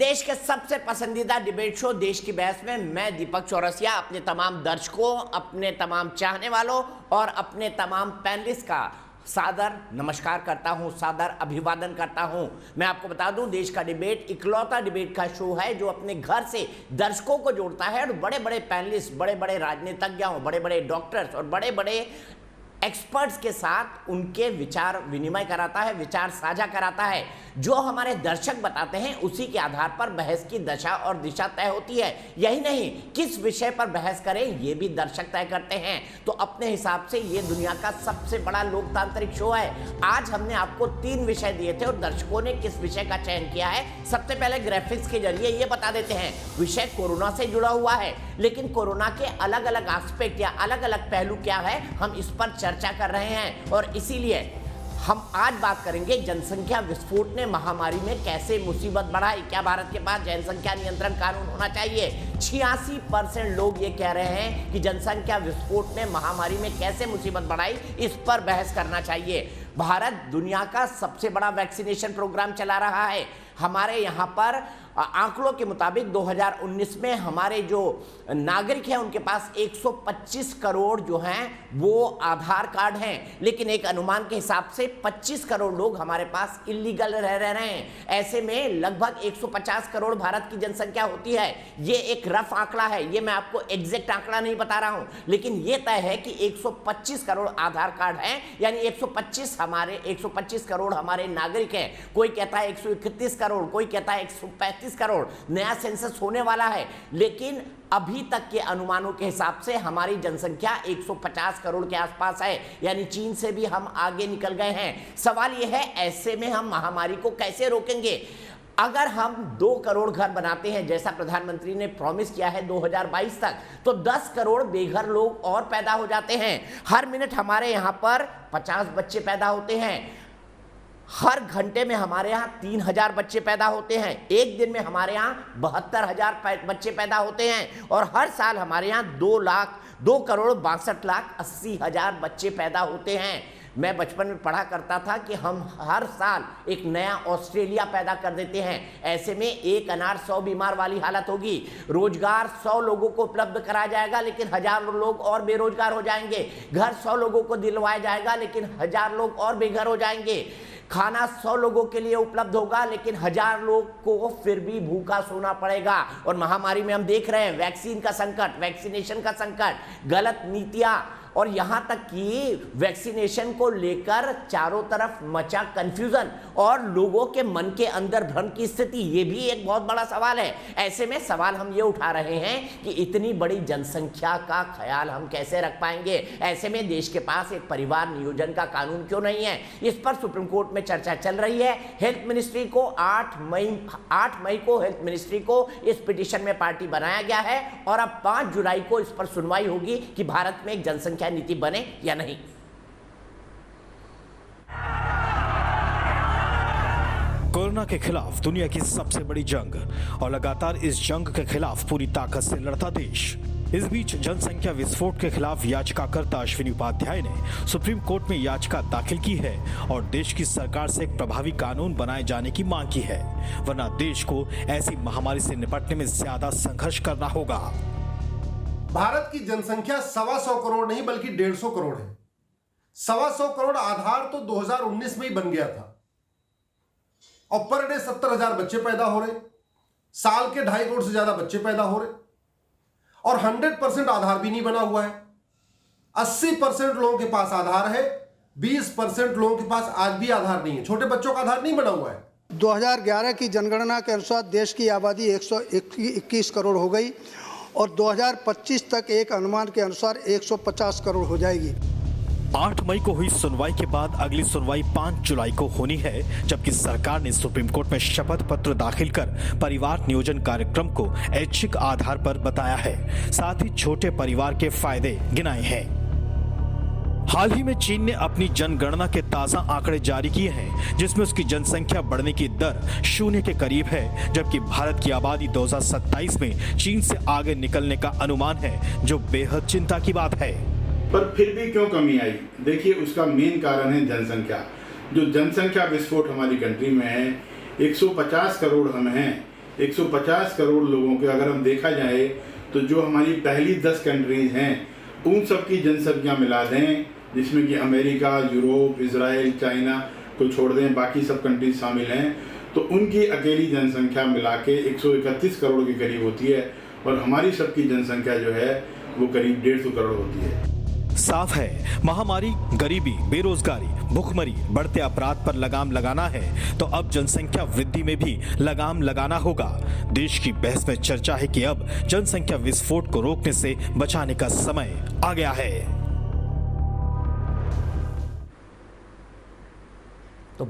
देश के सबसे पसंदीदा डिबेट शो देश की बहस में मैं दीपक चौरसिया अपने तमाम दर्शकों, अपने तमाम चाहने वालों और अपने तमाम पैनलिस्ट का सादर नमस्कार करता हूं, सादर अभिवादन करता हूं। मैं आपको बता दूं, देश का डिबेट इकलौता डिबेट का शो है जो अपने घर से दर्शकों को जोड़ता है और बड़े बड़े पैनलिस्ट, बड़े बड़े राजनीतिज्ञों, बड़े बड़े डॉक्टर्स और बड़े बड़े एक्सपर्ट्स के साथ उनके विचार विनिमय कराता है, विचार साझा कराता है। जो हमारे दर्शक बताते हैं उसी के आधार पर बहस की दशा और दिशा तय होती है। यही नहीं, किस विषय पर बहस करें ये भी दर्शक तय करते हैं। तो अपने हिसाब से ये दुनिया का सबसे बड़ा लोकतांत्रिक शो है। आज हमने आपको 3 विषय दिए थे और दर्शकों ने किस विषय का चयन किया है। सबसे पहले ग्राफिक्स के जरिए ये बता देते हैं, विषय कोरोना से जुड़ा हुआ है, लेकिन कोरोना के अलग अलग एस्पेक्ट या अलग अलग पहलू क्या है, हम इस पर चर्चा कर रहे हैं। और इसीलिए हम आज बात करेंगे, जनसंख्या विस्फोट ने महामारी में कैसे मुसीबत बढ़ाई। क्या भारत के पास जनसंख्या नियंत्रण कानून होना चाहिए? 86% लोग ये कह रहे हैं कि जनसंख्या विस्फोट ने महामारी में कैसे मुसीबत बढ़ाई, इस पर बहस करना चाहिए। भारत दुनिया का सबसे बड़ा वैक्सीनेशन प्रोग्राम चला रहा है। हमारे यहाँ पर आंकड़ों के मुताबिक 2019 में हमारे जो नागरिक हैं उनके पास 125 करोड़ जो हैं वो आधार कार्ड हैं, लेकिन एक अनुमान के हिसाब से 25 करोड़ लोग हमारे पास इलीगल रह रहे हैं। ऐसे में लगभग 150 करोड़ भारत की जनसंख्या होती है। ये एक रफ आंकड़ा है, ये मैं आपको एग्जैक्ट आंकड़ा नहीं बता रहा हूं, लेकिन ये तय है कि 125 करोड़ आधार कार्ड हैं, यानी 125 करोड़ हमारे नागरिक हैं। कोई कहता है 131 करोड़, कोई कहता है 135 करोड़। नया सेंसस होने वाला है, लेकिन अभी तक के अनुमानों के हिसाब से हमारी जनसंख्या 150 करोड़ के आसपास है, यानी चीन से भी हम आगे निकल गए हैं। सवाल यह है, ऐसे में हम महामारी को कैसे रोकेंगे? अगर हम 2 करोड़ घर बनाते हैं जैसा प्रधानमंत्री ने प्रॉमिस किया है 2022 तक, तो 10 करोड़ बेघर लोग और पैदा हो जाते हैं। हर मिनट हमारे यहाँ पर 50 बच्चे पैदा होते हैं। हर घंटे में हमारे यहाँ 3000 बच्चे पैदा होते हैं। एक दिन में हमारे यहाँ 72,000 बच्चे पैदा होते हैं और हर साल हमारे यहाँ 2 करोड़ 62,80,000 बच्चे पैदा होते हैं। मैं बचपन में पढ़ा करता था कि हम हर साल एक नया ऑस्ट्रेलिया पैदा कर देते हैं। ऐसे में एक अनार 100 बीमार वाली हालत होगी। रोजगार 100 लोगों को उपलब्ध कराया जाएगा, लेकिन 1000 लोग और बेरोजगार हो जाएंगे। घर 100 लोगों को दिलवाया जाएगा, लेकिन 1000 लोग और बेघर हो जाएंगे। खाना 100 लोगों के लिए उपलब्ध होगा, लेकिन 1000 लोग को फिर भी भूखा सोना पड़ेगा। और महामारी में हम देख रहे हैं वैक्सीन का संकट, वैक्सीनेशन का संकट, गलत नीतियां, और यहां तक कि वैक्सीनेशन को लेकर चारों तरफ मचा कंफ्यूजन और लोगों के मन के अंदर भ्रम की स्थिति, ये भी एक बहुत बड़ा सवाल है। ऐसे में सवाल हम ये उठा रहे हैं कि इतनी बड़ी जनसंख्या का ख्याल हम कैसे रख पाएंगे? ऐसे में देश के पास एक परिवार नियोजन का कानून क्यों नहीं है? इस पर सुप्रीम कोर्ट में चर्चा चल रही है। हेल्थ मिनिस्ट्री को 8 मई को हेल्थ मिनिस्ट्री को इस पिटीशन में पार्टी बनाया गया है और अब 5 जुलाई को इस पर सुनवाई होगी कि भारत में एक जनसंख्या नीति बने या नहीं। कोरोना के खिलाफ दुनिया की सबसे बड़ी जंग और लगातार इस जंग के खिलाफ पूरी ताकत से लड़ता देश। इस बीच जनसंख्या विस्फोट के खिलाफ याचिकाकर्ता अश्विनी उपाध्याय ने सुप्रीम कोर्ट में याचिका दाखिल की है और देश की सरकार से एक प्रभावी कानून बनाए जाने की मांग की है, वरना देश को ऐसी महामारी से निपटने में ज्यादा संघर्ष करना होगा। भारत की जनसंख्या 125 करोड़ नहीं बल्कि 150 करोड़ है। 125 करोड़ आधार तो 2019 में ही बन गया था और पर डे 70,000 बच्चे पैदा हो रहे, साल के 2.5 करोड़ से ज्यादा बच्चे पैदा हो रहे और 100% आधार भी नहीं बना हुआ है। 80% लोगों के पास आधार है, 20% लोगों के पास आज भी आधार नहीं है। छोटे बच्चों का आधार नहीं बना हुआ है। 2011 की जनगणना के अनुसार देश की आबादी 121 करोड़ हो गई और 2025 तक एक अनुमान के अनुसार 150 करोड़ हो जाएगी। 8 मई को हुई सुनवाई के बाद अगली सुनवाई 5 जुलाई को होनी है, जबकि सरकार ने सुप्रीम कोर्ट में शपथ पत्र दाखिल कर परिवार नियोजन कार्यक्रम को ऐच्छिक आधार पर बताया है। साथ ही छोटे परिवार के फायदे गिनाए हैं। हाल ही में चीन ने अपनी जनगणना के ताजा आंकड़े जारी किए हैं, जिसमें उसकी जनसंख्या बढ़ने की दर 0 के करीब है, जबकि भारत की आबादी 2027 में चीन से आगे निकलने का अनुमान है, जो बेहद चिंता की बात है। पर फिर भी क्यों कमी आई? देखिए, उसका मेन कारण है जनसंख्या। जो जनसंख्या विस्फोट हमारी कंट्री में है, 150 करोड़ हम हैं, 150 करोड़ लोगों के अगर हम देखा जाए तो जो हमारी पहली 10 कंट्रीज हैं उन सब की जनसंख्या मिला दें, जिसमें कि अमेरिका, यूरोप, इजराइल, चाइना को छोड़ दें, बाकी सब कंट्रीज शामिल हैं, तो उनकी अकेली जनसंख्या मिला के 131 करोड़ के करीब होती है और हमारी सबकी जनसंख्या जो है वो करीब 150 करोड़ होती है। साफ है, महामारी, गरीबी, बेरोजगारी, भुखमरी, बढ़ते अपराध पर लगाम लगाना है तो अब जनसंख्या वृद्धि में भी लगाम लगाना होगा। देश की बहस में चर्चा है कि अब जनसंख्या विस्फोट को रोकने से बचाने का समय आ गया है। तो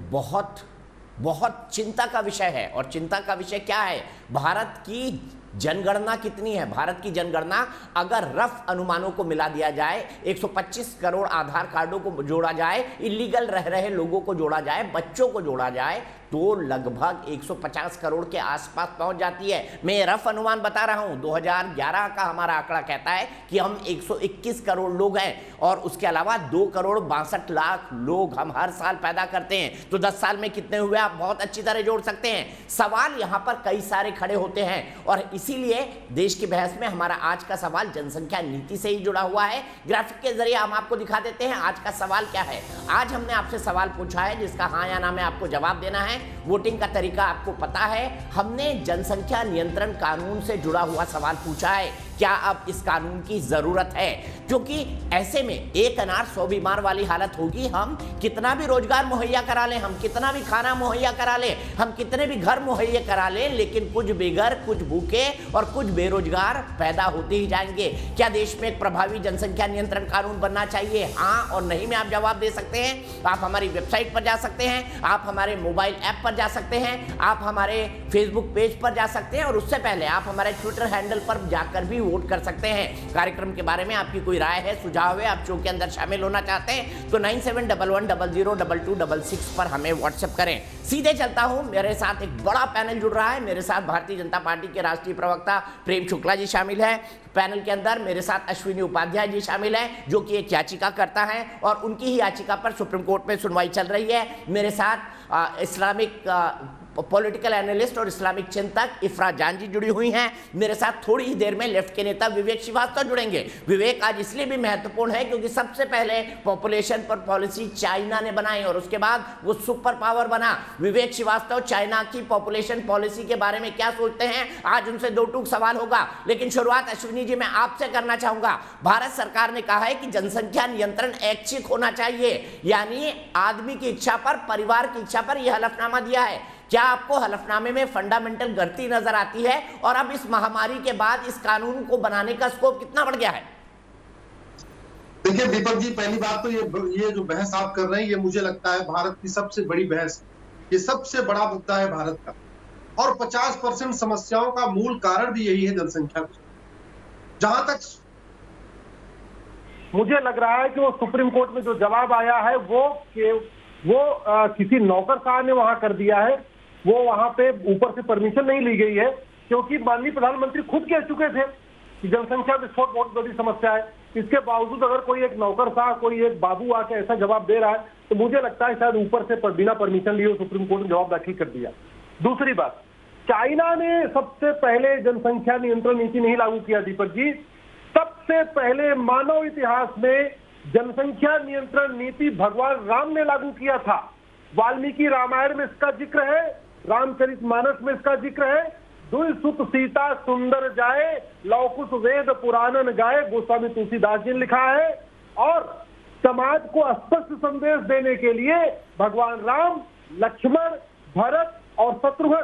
बहुत चिंता का विषय है। और चिंता का विषय क्या है? भारत की जनगणना कितनी है? भारत की जनगणना अगर रफ अनुमानों को मिला दिया जाए, 125 करोड़ आधार कार्डों को जोड़ा जाए, इलीगल रह रहे लोगों को जोड़ा जाए, बच्चों को जोड़ा जाए, तो लगभग 150 करोड़ के आसपास पहुंच जाती है। मैं रफ अनुमान बता रहा हूं। 2011 का हमारा आंकड़ा कहता है कि हम 121 करोड़ लोग हैं और उसके अलावा 2 करोड़ 62 लाख लोग हम हर साल पैदा करते हैं। तो 10 साल में कितने हुए आप बहुत अच्छी तरह जोड़ सकते हैं। सवाल यहां पर कई सारे खड़े होते हैं और इसीलिए देश की बहस में हमारा आज का सवाल जनसंख्या नीति से ही जुड़ा हुआ है। ग्राफिक के जरिए हम आपको दिखा देते हैं आज का सवाल क्या है। आज हमने आपसे सवाल पूछा है जिसका हाँ या ना में आपको जवाब देना है। वोटिंग का तरीका आपको पता है। हमने जनसंख्या नियंत्रण कानून से जुड़ा हुआ सवाल पूछा है, क्या अब इस कानून की जरूरत है? क्योंकि ऐसे में एक अनार 100 बीमार वाली हालत होगी। हम कितना भी रोजगार मुहैया करा लें, हम कितना भी खाना मुहैया करा लें, हम कितने भी घर मुहैया करा लें, लेकिन कुछ बेघर, कुछ भूखे और कुछ बेरोजगार पैदा होते ही जाएंगे। क्या देश में एक प्रभावी जनसंख्या नियंत्रण कानून बनना चाहिए? हाँ और नहीं में आप जवाब दे सकते हैं। आप हमारी वेबसाइट पर जा सकते हैं, आप हमारे मोबाइल ऐप पर जा सकते हैं, आप हमारे फेसबुक पेज पर जा सकते हैं और उससे पहले आप हमारे ट्विटर हैंडल पर जाकर भी वोट कर सकते हैं। कार्यक्रम के बारे में आपकी कोई राय है, सुझाव है, आप शो के अंदर शामिल होना चाहते हैं तो 9711002266 पर हमें व्हाट्सएप करें। सीधे चलता हूं, मेरे साथ एक बड़ा पैनल जुड़ रहा है। मेरे साथ भारतीय जनता पार्टी के राष्ट्रीय प्रवक्ता प्रेम शुक्ला जी शामिल है। पैनल के अंदर मेरे साथ अश्विनी उपाध्याय जी शामिल हैं जो कि एक याचिका करता है और उनकी ही याचिका पर सुप्रीम कोर्ट में सुनवाई चल रही है। मेरे साथ इस्लामिक पॉलिटिकल एनालिस्ट और इस्लामिक चिंतक इफ्रा जान जी जुड़ी हुई हैं। मेरे साथ थोड़ी ही देर में लेफ्ट के नेता विवेक श्रीवास्तव जुड़ेंगे। विवेक आज इसलिए भी महत्वपूर्ण है क्योंकि सबसे पहले पॉपुलेशन पर पॉलिसी चाइना ने बनाई और उसके बाद वो सुपर पावर बना। विवेक श्रीवास्तव चाइना की पॉपुलेशन पॉलिसी के बारे में क्या सोचते हैं, आज उनसे दो टूक सवाल होगा। लेकिन शुरुआत अश्विनी जी मैं आपसे करना चाहूंगा। भारत सरकार ने कहा है कि जनसंख्या नियंत्रण ऐच्छिक होना चाहिए, यानी आदमी की इच्छा पर, परिवार की इच्छा पर यह हलफनामा दिया है। क्या आपको हलफनामे में फंडामेंटल गलती नजर आती है और अब इस महामारी के बाद इस कानून को बनाने का स्कोप कितना बढ़ गया है? देखिए दीपक जी, पहली बात तो ये जो बहस आप कर रहे हैं ये मुझे लगता है भारत की सबसे बड़ी बहस, ये सबसे बड़ा मुद्दा है भारत का और 50% समस्याओं का मूल कारण भी यही है जनसंख्या। जहां तक मुझे लग रहा है कि वो सुप्रीम कोर्ट में जो जवाब आया है वो किसी नौकरशाह ने वहां कर दिया है, वो वहां पे ऊपर से परमिशन नहीं ली गई है, क्योंकि माननीय प्रधानमंत्री खुद कह चुके थे कि जनसंख्या विस्फोट बहुत बड़ी समस्या है। इसके बावजूद अगर कोई एक नौकरशाह, कोई एक बाबू आके ऐसा जवाब दे रहा है तो मुझे लगता है शायद ऊपर से बिना परमिशन लिए सुप्रीम कोर्ट ने जवाब दाखिल कर दिया। दूसरी बात, चाइना ने सबसे पहले जनसंख्या नियंत्रण नीति नहीं लागू किया दीपक जी। सबसे पहले मानव इतिहास में जनसंख्या नियंत्रण नीति भगवान राम ने लागू किया था। वाल्मीकि रामायण में इसका जिक्र है, रामचरितमानस में इसका जिक्र है। दुई सुत सीता सुंदर जाए, लौकुश वेद पुराणन गाए, गोस्वामी तुलसीदास जी ने लिखा है। और समाज को स्पष्ट संदेश देने के लिए भगवान राम, लक्ष्मण, भरत और शत्रुघ्न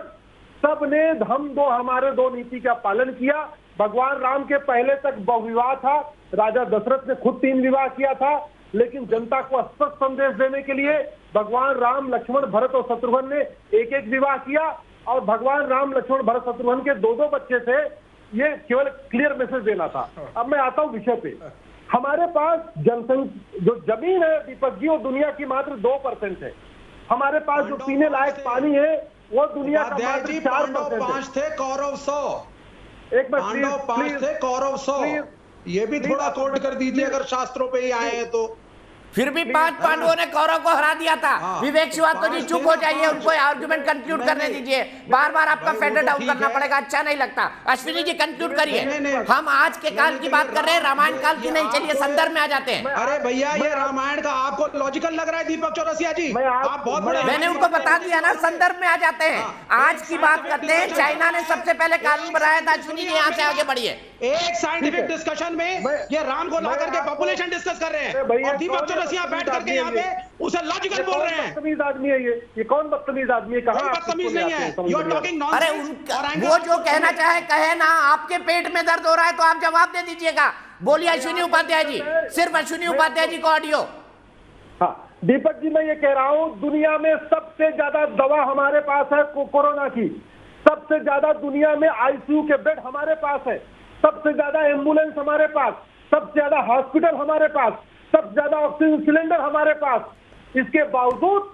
सब ने हम दो हमारे दो नीति का पालन किया। भगवान राम के पहले तक बहुविवाह था, राजा दशरथ ने खुद 3 विवाह किया था, लेकिन जनता को स्पष्ट संदेश देने के लिए भगवान राम, लक्ष्मण, भरत और शत्रुघ्न ने एक एक विवाह किया और भगवान राम, लक्ष्मण, भरत, शत्रुघ्न के 2-2 बच्चे थे। ये केवल क्लियर मैसेज देना था। अब मैं आता हूं विषय पे। हमारे पास जनसंख्या जो जमीन है दीपक जी वो दुनिया की मात्र 2% है। हमारे पास जो पीने लायक पानी है वो दुनिया का मात्र 4% 5 थे, कौरव 100। एक बार पांडव 5 थे, कौरव 100। ये भी थोड़ा कोड कर दीजिए अगर शास्त्रों पे ही आए हैं तो। फिर भी 5 पांडवों ने कौरव को हरा दिया था। विवेक श्रीवास्तव जी चुप हो जाइए, उनको आर्गुमेंट कंक्लूड करने दीजिए। बार बार आपका फेडेड आउट करना पड़ेगा, अच्छा नहीं लगता। अश्विनी जी कंक्लूड करिए। हम आज के काल की बात कर रहे हैं, रामायण काल की नहीं। चलिए संदर्भ में आ जाते हैं। अरे भैया, ये रामायण का आपको लॉजिकल लग रहा है दीपक चौरसिया जी? आप बहुत बड़े, मैंने उनको बता दिया ना, संदर्भ में आ जाते हैं। आज की बात करते हैं। चाइना ने सबसे पहले कानून बनाया था। अश्विनी जी यहाँ से आगे बढ़िए। एक साइंटिफिक डिस्कशन में ये राम को ला करके पॉपुलेशन डिस्कस कर रहे हैं और दीपक चौरसिया बैठ करके यहाँ पे उसे लॉजिकल बोल रहे हैं। बदतमीज आदमी है ये कौन बदतमीज आदमी है? कहाँ बदतमीज नहीं है, यू आर टॉकिंग अरे नॉनसेंस। वो जो कहना चाहे कहे ना। आपके पेट में दर्द हो रहा है तो आप जवाब दे दीजिएगा। बोलिए अश्विनी उपाध्याय जी, सिर्फ अश्विनी उपाध्याय जी को ऑडियो। हाँ दीपक जी, मैं ये कह रहा हूँ, दुनिया में सबसे ज्यादा दवा हमारे पास है कोरोना की। सबसे ज्यादा दुनिया में आईसीयू के बेड हमारे पास है। सबसे ज्यादा एम्बुलेंस हमारे पास, सबसे ज्यादा हॉस्पिटल हमारे पास, सबसे ज्यादा ऑक्सीजन सिलेंडर हमारे पास। इसके बावजूद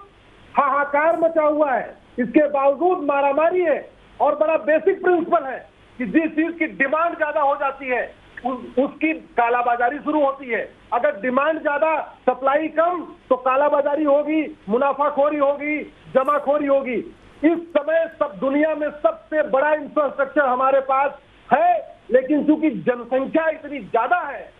हाहाकार मचा हुआ है, इसके बावजूद मारामारी है। और बड़ा बेसिक प्रिंसिपल है कि जिस चीज की डिमांड ज्यादा हो जाती है उसकी कालाबाजारी शुरू होती है। अगर डिमांड ज्यादा, सप्लाई कम, तो कालाबाजारी होगी, मुनाफाखोरी होगी, जमाखोरी होगी। इस समय सब दुनिया में सबसे बड़ा इंफ्रास्ट्रक्चर हमारे पास है, लेकिन चूंकि जनसंख्या इतनी ज्यादा है,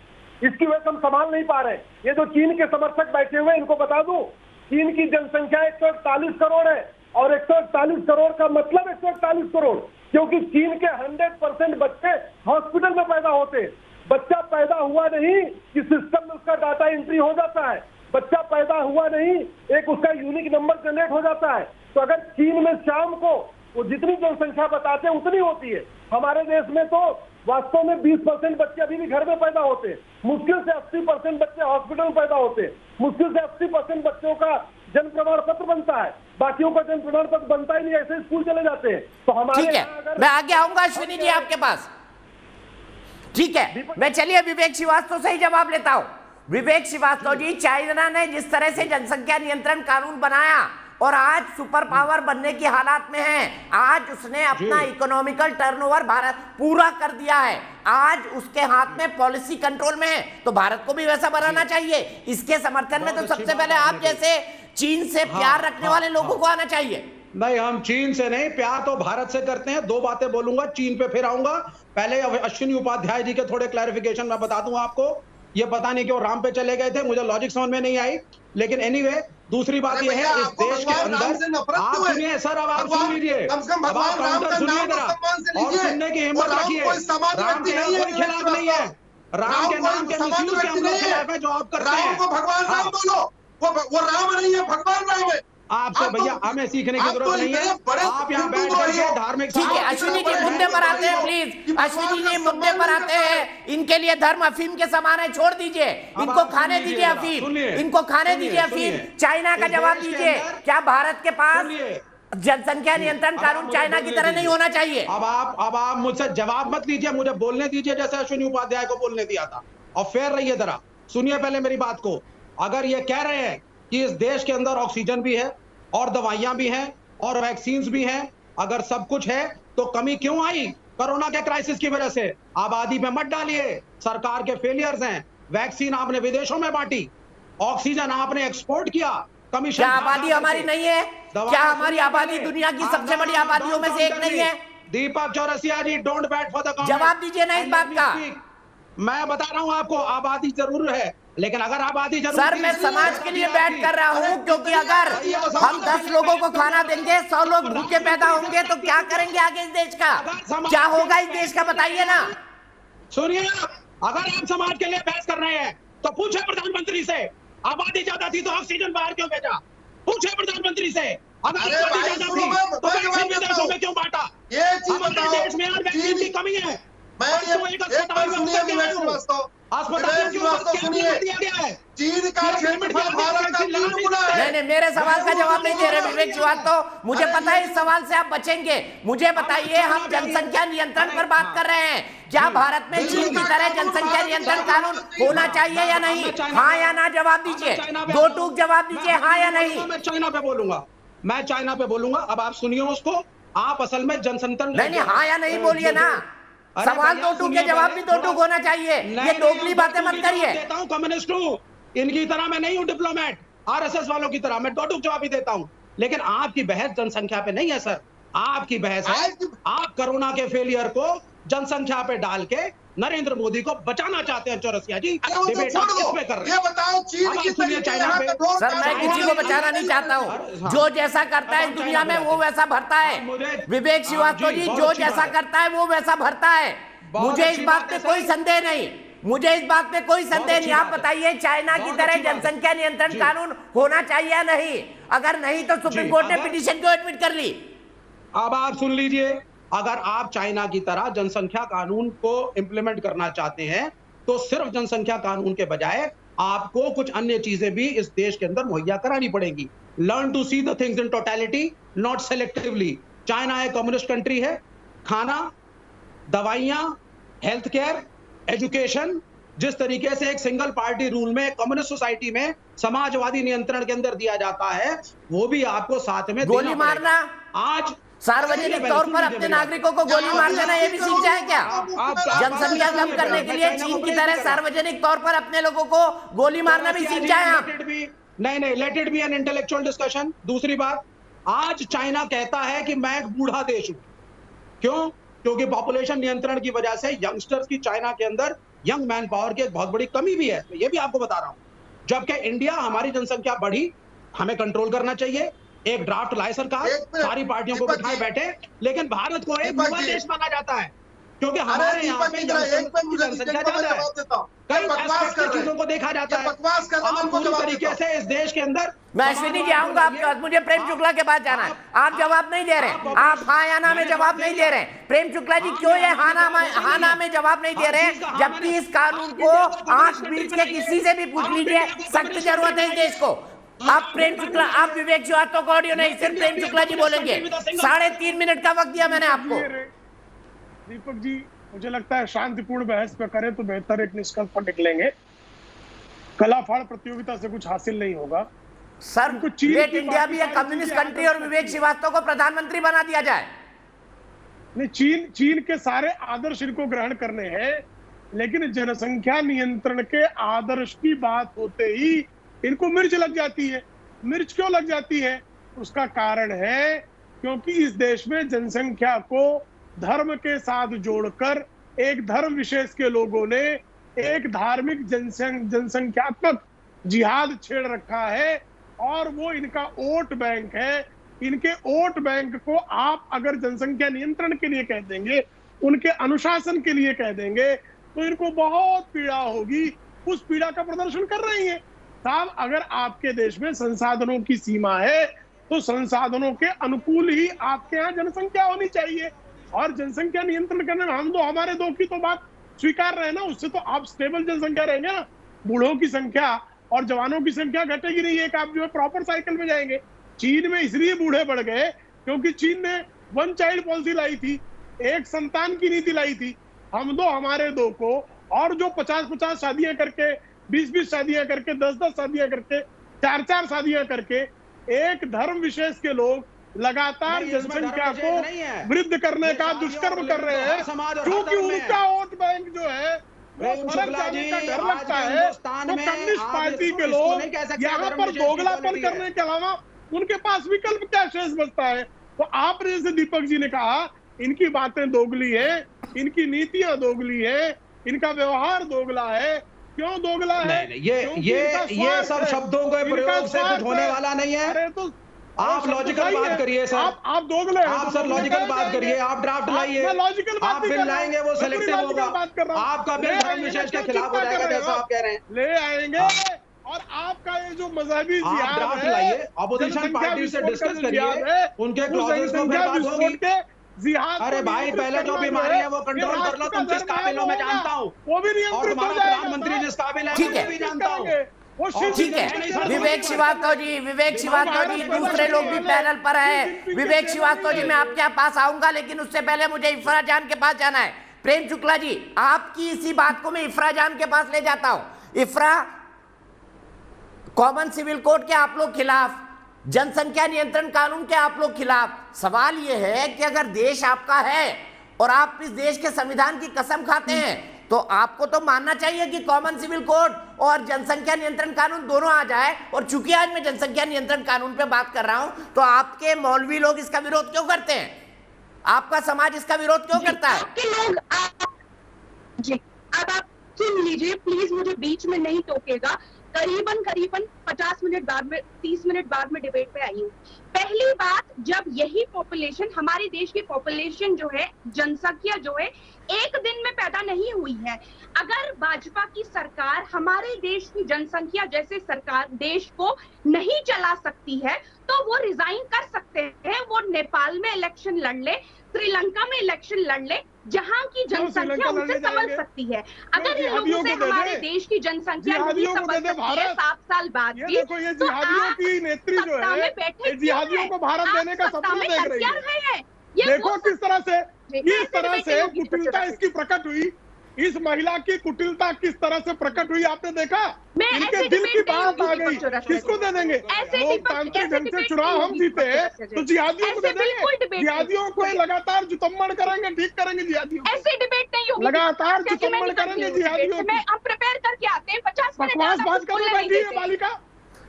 इसकी वजह से हम संभाल नहीं पा रहे। ये जो चीन के समर्थक बैठे हुए, इनको बता दूं, चीन की जनसंख्या 141 करोड़ है। और 141 करोड़ का मतलब 141 करोड़, क्योंकि चीन के 100% बच्चे हॉस्पिटल में पैदा होते हैं। बच्चा पैदा हुआ नहीं कि सिस्टम में उसका डाटा एंट्री हो जाता है। बच्चा पैदा हुआ नहीं, एक उसका यूनिक नंबर जनरेट हो जाता है। तो अगर चीन में शाम को वो जितनी जनसंख्या बताते हैं उतनी होती है, हमारे देश में तो वास्तव में 20% बच्चे अभी भी घर में पैदा होते हैं। मुश्किल से 80% बच्चे हॉस्पिटल में पैदा होते हैं। मुश्किल से 80% बच्चों का जन्म प्रमाण पत्र बनता है, बाकियों का जन्म प्रमाण पत्र बनता ही नहीं, ऐसे स्कूल चले जाते हैं। तो हमारे ठीक है, मैं आगे आऊंगा अश्विनी जी आपके पास। ठीक है, मैं चलिए विवेक श्रीवास्तव से ही जवाब लेता हूं। विवेक श्रीवास्तव जी, चाइना ने जिस तरह से जनसंख्या नियंत्रण कानून बनाया और आज सुपर पावर बनने की हालात में है, आज उसने अपना इकोनॉमिकल टर्नओवर भारत पूरा कर दिया है। आज उसके हाथ में पॉलिसी कंट्रोल में है, तो भारत को भी वैसा बनाना चाहिए। इसके समर्थन में तो सबसे पहले आप जैसे चीन से प्यार रखने वाले लोगों को आना चाहिए। नहीं, हम चीन से नहीं, प्यार तो भारत से करते हैं। दो बातें बोलूंगा, चीन पे फिर आऊंगा। पहले अश्विनी उपाध्याय जी के थोड़े क्लैरिफिकेशन मैं बता दूं आपको। ये पता नहीं क्यों राम पे चले गए थे, मुझे लॉजिक समझ में नहीं आई। लेकिन एनीवे, दूसरी बात यह है, इस देश के अंदर आप सुनिए सर, अब आप सुन लीजिए, अब आप काउंटर सुनिए जरा और सुनने की हिम्मत रखिए। राम के कोई खिलाफ नहीं है, राम के नाम के मिसयूज के हम लोग खिलाफ है जो आप करते हैं। भगवान राम बोलो, वो राम नहीं है, भगवान राम है। आपसे भैया हमें सीखने की जरूरत नहीं है। आप यहाँ बैठ करके धार्मिक, ठीक है अश्विनी जी मुद्दे पर आते हैं प्लीज। अश्विनी जी मुद्दे पर आते हैं। इनके लिए धर्म अफीम के समान है, छोड़ दीजिए इनको, खाने दीजिए अफीम, इनको खाने दीजिए अफीम। चाइना का जवाब दीजिए, क्या भारत के पास जनसंख्या नियंत्रण कानून चाइना की तरह नहीं होना चाहिए? अब आप मुझसे जवाब मत लीजिए, मुझे बोलने दीजिए जैसे अश्विनी उपाध्याय को बोलने दिया था। और फेयर रहिए जरा, सुनिए पहले मेरी बात को। अगर ये कह रहे हैं कि इस देश के अंदर ऑक्सीजन भी है और दवाइयां भी हैं और वैक्सीन्स भी हैं, अगर सब कुछ है तो कमी क्यों आई? कोरोना के क्राइसिस की वजह से। आबादी पे मत डालिए, सरकार के फेलियर्स हैं। वैक्सीन आपने विदेशों में बांटी, ऑक्सीजन आपने एक्सपोर्ट किया, कमीशन। क्या आबादी हमारी नहीं है? क्या हमारी आबादी दुनिया की सबसे बड़ी आबादियों में से एक नहीं है? दीपक चौरसिया जी, डोंट बैट फॉर द जवाब दीजिए ना इस बात का। मैं बता रहा हूं आपको, आबादी जरूर है, लेकिन अगर आबादी जरूर, सर मैं समाज के लिए बैठ कर रहा हूं, क्योंकि अगर हम 10 लोगों को खाना देंगे, 100 लोग भूखे पैदा होंगे, तो क्या करेंगे आगे इस देश का? क्या होगा इस देश का, बताइए ना। सुनिए, अगर आप समाज के लिए बहस कर रहे हैं तो पूछे प्रधानमंत्री से, आबादी ज्यादा थी तो ऑक्सीजन बाहर क्यों भेजा? पूछे प्रधानमंत्री से, अगर आबादी ज्यादा थी तो वैक्सीन विदेशों में क्यों बांटा? ये चीज हमारे बताओ, देश में आज वैक्सीन की कमी है। चीन का क्षेत्रफल भारत का 3 गुना है। नहीं, मेरे सवाल का जवाब नहीं दे रहे विवेक श्रीवास्तव। मुझे पता है इस सवाल से आप बचेंगे। मुझे बताइए, हम जनसंख्या नियंत्रण पर बात कर रहे हैं, क्या भारत में चीन की तरह जनसंख्या नियंत्रण कानून होना चाहिए या नहीं? हाँ या ना जवाब दीजिए, दो टूक जवाब दीजिए, हाँ या नहीं। मैं चाइना पे बोलूंगा, मैं चाइना पे बोलूंगा। अब आप सुनिए उसको, आप असल में जनसंतरण नहीं, हाँ या नहीं बोलिए ना। सवाल दो टूक के जवाब भी दो टूक होना चाहिए। ये दोगली बातें मत करिए। देता हूं, कम्युनिस्ट हूं, इनकी तरह मैं नहीं हूं डिप्लोमेट, आरएसएस वालों की तरह मैं दो टूक जवाब भी देता हूं, लेकिन आपकी बहस जनसंख्या पे नहीं है सर। आपकी बहस है, आप कोरोना के फेलियर को जनसंख्या पे डाल के नरेंद्र मोदी को बचाना चाहते हैं। चौरसिया जी डिबेट आप इस पे कर रहे हैं। ये बताओ चीन अब की आप सुनिए चाइना पे। सर मैं किसी को बचाना नहीं चाहता हूँ, जो जैसा करता है दुनिया में वो वैसा भरता है। विवेक श्रीवास्तव जी जो जैसा करता है वो वैसा भरता है, मुझे इस बात पे कोई संदेह नहीं, मुझे इस बात पे कोई संदेह नहीं। आप बताइए चाइना की तरह जनसंख्या नियंत्रण कानून होना चाहिए या नहीं? अगर नहीं तो सुप्रीम कोर्ट ने पिटीशन क्यों एडमिट कर ली? अब आप सुन लीजिए, अगर आप चाइना की तरह जनसंख्या कानून को इंप्लीमेंट करना चाहते हैं तो सिर्फ जनसंख्या कानून के बजाय आपको कुछ अन्य चीजें भी इस देश के अंदर मुहैया करानी पड़ेगी। Learn to see the things in totality not selectively. China एक कम्युनिस्ट कंट्री है, खाना, दवाइयां, हेल्थ केयर, एजुकेशन, जिस तरीके से एक सिंगल पार्टी रूल में कम्युनिस्ट सोसाइटी में समाजवादी नियंत्रण के अंदर दिया जाता है, वो भी आपको साथ में गोली मारना, आज सार्वजनिक तौर पर अपने नागरिकों को गोली मार देना, ये भी सीख जाए क्या? जनसंख्या कम करने के लिए चीन की तरह सार्वजनिक तौर पर अपने लोगों को गोली मारना भी सीख जाए आप? नहीं, let it be an intellectual discussion. दूसरी बात, आज चाइना कहता है कि मैं एक बूढ़ा देश हूं। क्यों? क्योंकि पॉपुलेशन नियंत्रण की वजह से यंगस्टर्स की चाइना के अंदर यंग मैन पावर की एक बहुत बड़ी कमी भी है, ये भी आपको बता रहा हूं। जबकि इंडिया, हमारी जनसंख्या बढ़ी, हमें कंट्रोल करना चाहिए, एक ड्राफ्ट लाए सरकार, सारी पार्टियों को बिठाए बैठे, लेकिन भारत को एक युवा देश माना जाता है क्योंकि हमारे यहाँ पे जनसंख्या ज्यादा है, कई एस्पेक्ट की चीजों को देखा जाता है। आप पूरी तरीके से इस देश के अंदर, मैं अश्विनी जी आऊंगा आपके पास, मुझे प्रेम शुक्ला के पास जाना है। आप जवाब नहीं दे रहे, आप हाँ या ना में जवाब नहीं दे रहे। प्रेम शुक्ला जी क्यों ये हाँ ना में जवाब नहीं दे रहे, जबकि इस कानून को आंख बीच के किसी से भी पूछ लीजिए, सख्त जरूरत है इस देश को। आप प्रेम शुक्ला, आप विवेक श्रीवास्तव को ऑडियो नहीं, सिर्फ प्रेम शुक्ला जी बोलेंगे। 3.5 मिनट का वक्त दिया मैंने आपको। दीपक जी, मुझे लगता है शांतिपूर्ण बहस पे करें तो बेहतर एक निष्कर्ष पर निकलेंगे। कलाफाड़ प्रतियोगिता से कुछ हासिल नहीं होगा सर। ग्रेट इंडिया भी एक कम्युनिस्ट कंट्री और विवेक श्रीवास्तव को प्रधानमंत्री बना दिया जाए। नहीं, चीन के सारे आदर्श इनको ग्रहण करने हैं, लेकिन जनसंख्या नियंत्रण के आदर्श की बात होते ही इनको मिर्च लग जाती है। मिर्च क्यों लग जाती है? उसका कारण है क्योंकि इस देश में जनसंख्या को धर्म के साथ जोड़कर एक धर्म विशेष के लोगों ने एक धार्मिक जनसंख्यात्मक जिहाद छेड़ रखा है और वो इनका वोट बैंक है। इनके वोट बैंक को आप अगर जनसंख्या नियंत्रण के लिए कह देंगे, उनके अनुशासन के लिए कह देंगे, तो इनको बहुत पीड़ा होगी। उस पीड़ा का प्रदर्शन कर रही है साहब। अगर आपके देश में संसाधनों की सीमा है तो संसाधनों के अनुकूल ही आपके यहाँ जनसंख्या होनी चाहिए। और जनसंख्या नियंत्रण करने में हम तो हमारे दो की तो बात स्वीकार रहे ना, उससे तो आप स्टेबल जनसंख्या रहेंगे ना। बूढ़ों की संख्या और जवानों की संख्या घटेगी नहीं, एक आप जो है प्रॉपर साइकिल में जाएंगे। चीन में इसलिए बूढ़े बढ़ गए क्योंकि चीन ने 1 चाइल्ड पॉलिसी लाई थी, एक संतान की नीति लाई थी। हम दो हमारे दो को, और जो 50-50 शादियां करके, 20-20 शादियां करके, 10-10 शादियां करके, 4-4 शादियां करके एक धर्म विशेष के लोग लगातार जनसंख्या को वृद्ध करने का दुष्कर्म कर रहे हैं, क्योंकि उनका वोट बैंक जो है वो फर्क जाने का डर लगता है। तो कम्युनिस्ट पार्टी के लोग यहाँ पर दोगलापन करने के अलावा उनके पास विकल्प क्या शेष बचता है? तो आपने जैसे दीपक जी ने कहा, इनकी बातें दोगली है, इनकी नीतियां दोगली है, इनका व्यवहार दोगला है। क्यों दोगला है? ये सब शब्दों के प्रयोग से कुछ होने वाला नहीं है। अरे तो आप लॉजिकल बात करिए सर, आप दोगले हैं। आप सर लॉजिकल बात करिए, आप ड्राफ्ट लाइए, आप बिल लाएंगे वो सिलेक्टिव होगा, आपका बिल धर्म विशेष के खिलाफ हो जाएगा जैसा आप कह रहे हैं। ले आएंगे। और आपका ये जो मजहबी जिहाद ड्राफ्ट लाइए, अपोजिशन पार्टी से डिस्कस करिए, उनके क्लॉजेस को फिर बात होगी। अरे भाई, पहले जो बीमारी है वो कंट्रोल कर लो। तुम जिस काबिल हो मैं जानता हूँ, वो भी और तुम्हारा प्रधानमंत्री जिस काबिल है मैं भी जानता हूँ। ठीक है, विवेक श्रीवास्तव जी, दूसरे लोग भी पैनल पर हैं। विवेक श्रीवास्तव जी, मैं आपके पास आऊंगा, लेकिन उससे पहले मुझे इफ्रा जान के पास जाना है। प्रेम शुक्ला जी, आपकी इसी बात को मैं इफ्रा जान के पास ले जाता हूं। इफ्रा, कॉमन सिविल कोड के आप लोग खिलाफ, जनसंख्या नियंत्रण कानून के आप लोग खिलाफ। सवाल यह है कि अगर देश आपका है और आप इस देश के संविधान की कसम खाते हैं तो आपको तो मानना चाहिए कि कॉमन सिविल कोड और जनसंख्या नियंत्रण कानून दोनों आ जाए। और चूंकि आज मैं जनसंख्या नियंत्रण कानून पे बात कर रहा हूं, तो आपके मौलवी लोग इसका विरोध क्यों करते हैं? आपका समाज इसका विरोध क्यों करता है? आपके लोग जी, अब आप सुन लीजिए प्लीज, मुझे बीच में नहीं टोकेगा। करीबन 50 मिनट बाद में, 30 मिनट बाद में डिबेट पे आई हूँ। पहली बात, जब यही पॉपुलेशन, हमारे देश की पॉपुलेशन जो है, जनसंख्या जो है, एक दिन में पैदा नहीं हुई है। अगर भाजपा की सरकार हमारे देश की जनसंख्या जैसे सरकार देश को नहीं चला सकती है तो वो रिजाइन कर सकते हैं। वो नेपाल में इलेक्शन लड़ ले, श्रीलंका में इलेक्शन लड़ ले, जहां की जनसंख्या उनसे संभल सकती है। अगर इन लोगों से हमारे देश की जनसंख्या नहीं संभल सकती है 7 साल बाद भी, देखो ये जिहादियों की नेत्री जो है, ये जिहादियों को भारत देने का सपना देख रही है। देखो किस तरह से कुटिलता इसकी प्रकट हुई, इस महिला की कुटिलता किस तरह से प्रकट हुई, आपने देखा? इनके दिल की बात आ गई। किसको दे देंगे? लोकतांत्रिक ढंग से चुनाव हम जीते तो जिहादियों को दे देंगे। जिहादियों को लगातार जुतम्मड़ करेंगे, ठीक करेंगे जिहादियों। ऐसे डिबेट नहीं होगी, लगातार जुतम्मड़ करेंगे जिहादियों। हम प्रिपेयर करके आते हैं 50 मिनट। बकवास बात करने बैठी है बालिका।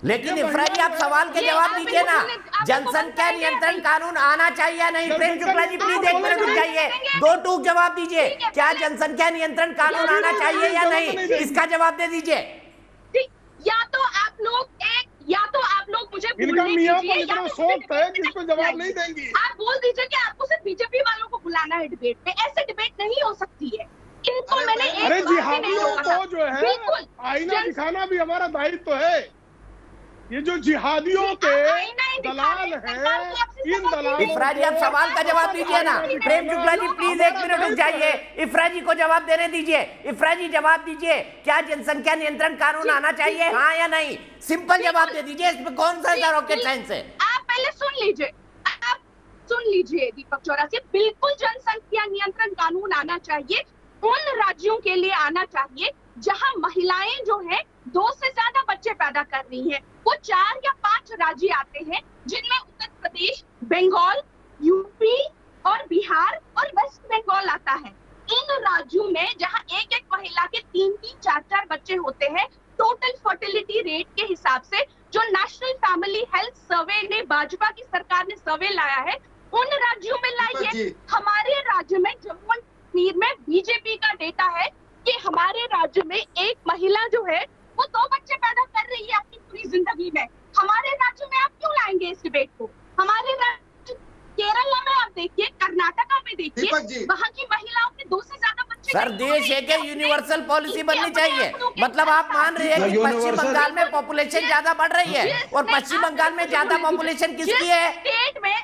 लेकिन इफ्राज जी, आप सवाल के जवाब दीजिए ना। जनसंख्या नियंत्रण कानून आना चाहिए या नहीं? प्रेम शुक्ला जी प्लीज 1 मिनट रुक जाइए, 2 टूक जवाब दीजिए। क्या जनसंख्या नियंत्रण कानून आना चाहिए या नहीं, इसका जवाब दे दीजिए। या तो आप लोग मुझे इनका मियां पर इतना शौक है कि इसको जवाब नहीं देंगी। आप बोल दीजिए कि आपको सिर्फ बीजेपी वालों को बुलाना है डिबेट पे। ऐसे डिबेट नहीं हो सकती है। इनको मैंने अरे जिहादियों को जो है आईना दिखाना भी हमारा दायित्व है। ये जो जिहादियों के दलाल हैं, इन दलालों इफ्राज जी, आप सवाल का जवाब दीजिए ना। प्रेम शुक्ला जी प्लीज 1 मिनट रुक जाइए, इफ्राज जी को जवाब देने दीजिए। इफ्राज जी जवाब दीजिए, क्या जनसंख्या नियंत्रण कानून आना चाहिए, हाँ या नहीं? सिंपल जवाब दे दीजिए, इसमें कौन सा रॉकेट साइंस है? आप पहले सुन लीजिए दीपक चौरसिया, बिल्कुल जनसंख्या नियंत्रण कानून आना चाहिए। उन राज्यों के लिए आना चाहिए जहां महिलाएं जो है 2 से ज्यादा बच्चे पैदा कर रही हैं। वो 4 या 5 राज्य आते हैं जिनमें उत्तर प्रदेश, बंगाल, यूपी और बिहार और वेस्ट बंगाल आता है। इन राज्यों में जहां एक महिला के 3-3, 4-4 बच्चे होते हैं, टोटल फर्टिलिटी रेट के हिसाब से जो नेशनल फैमिली हेल्थ सर्वे ने, भाजपा की सरकार ने सर्वे लाया है, उन राज्यों में लाइए। हमारे राज्य में, जम्मू एंड कश्मीर में बीजेपी का डेटा है कि हमारे राज्य में एक महिला जो है वो 2 बच्चे पैदा कर रही है अपनी पूरी जिंदगी में। हमारे राज्य में आप क्यों लाएंगे इस डिबेट को? हमारे राज्य केरला में आप देखिए, कर्नाटका में देखिए, वहाँ की महिलाओं के 2 से ज्यादा बच्चे। सर, देश एक यूनिवर्सल पॉलिसी बननी चाहिए। मतलब आप मान रहे हैं कि पश्चिम बंगाल में पॉपुलेशन ज्यादा बढ़ रही है, और पश्चिम बंगाल में ज्यादा पॉपुलेशन किसकी है? स्टेट में,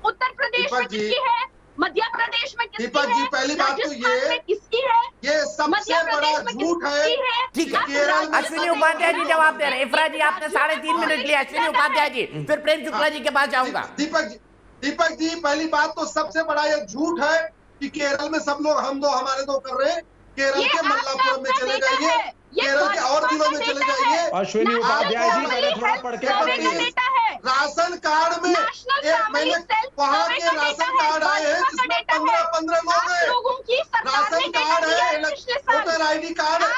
उत्तर प्रदेश में किसकी है, मध्य प्रदेश में किसकी दीपक जी, पहली बात तो ये किसकी है, ये सबसे बड़ा झूठ है। ठीक है, अश्विनी उपाध्याय जी जवाब दे रहे हैं। इफ्राज जी आपने 3.5 मिनट लिया। अश्विनी उपाध्याय जी, फिर प्रेम शुक्ला जी के पास जाऊंगा। दीपक जी, पहली बात तो सबसे बड़ा ये झूठ है कि केरल में सब लोग हम दो हमारे दो कर रहे हैं। केरल के मल्लापुरम में चले जाइए, केरल के और जिलों में चले जाइए। अश्विनी उपाध्याय जी पहले थोड़ा पढ़ के राशन कार्ड में मैंने वहाँ के राशन कार्ड आए हैं जिसमें 15 लोग हैं। राशन कार्ड है, वोटर ID कार्ड है।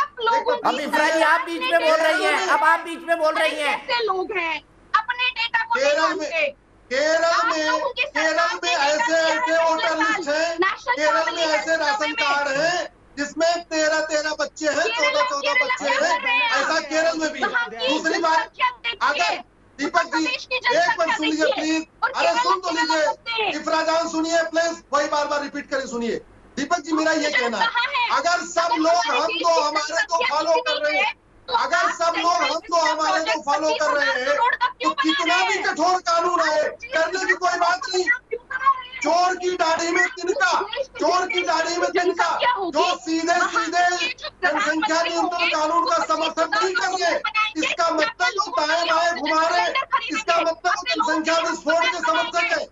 अब इफ्राज जी आप बीच में बोल रही हैं, अब आप बीच में बोल रही हैं। ऐसे लोग हैं अपने डेटा को केरल में ऐसे वोटर लिस्ट है, केरल में ऐसे राशन कार्ड है जिसमें 13 बच्चे हैं, 14 बच्चे हैं। ऐसा केरल में भी है। दूसरी बात, अगर दीपक जी एक बार सुन लीजिए प्लीज, अरे सुन तो लीजिए, इफ्राजान सुनिए प्लीज, वही बार रिपीट करें, सुनिए। दीपक जी, मेरा ये कहना है, अगर सब लोग हम दो हमारे दो फॉलो कर रहे हैं, अगर सब लोग हम दो हमारे दो फॉलो कर रहे हैं, तो कितना भी कठोर कानून आए, करने की कोई बात नहीं। चोर की दाढ़ी में तिनका, चोर की दाढ़ी में तिनका, जो सीधे जनसंख्या नियंत्रण कानून का समर्थन नहीं करेंगे, इसका मतलब वो दाएं बाएं घुमा रहे, इसका मतलब वो जनसंख्या विस्फोट के समर्थक है।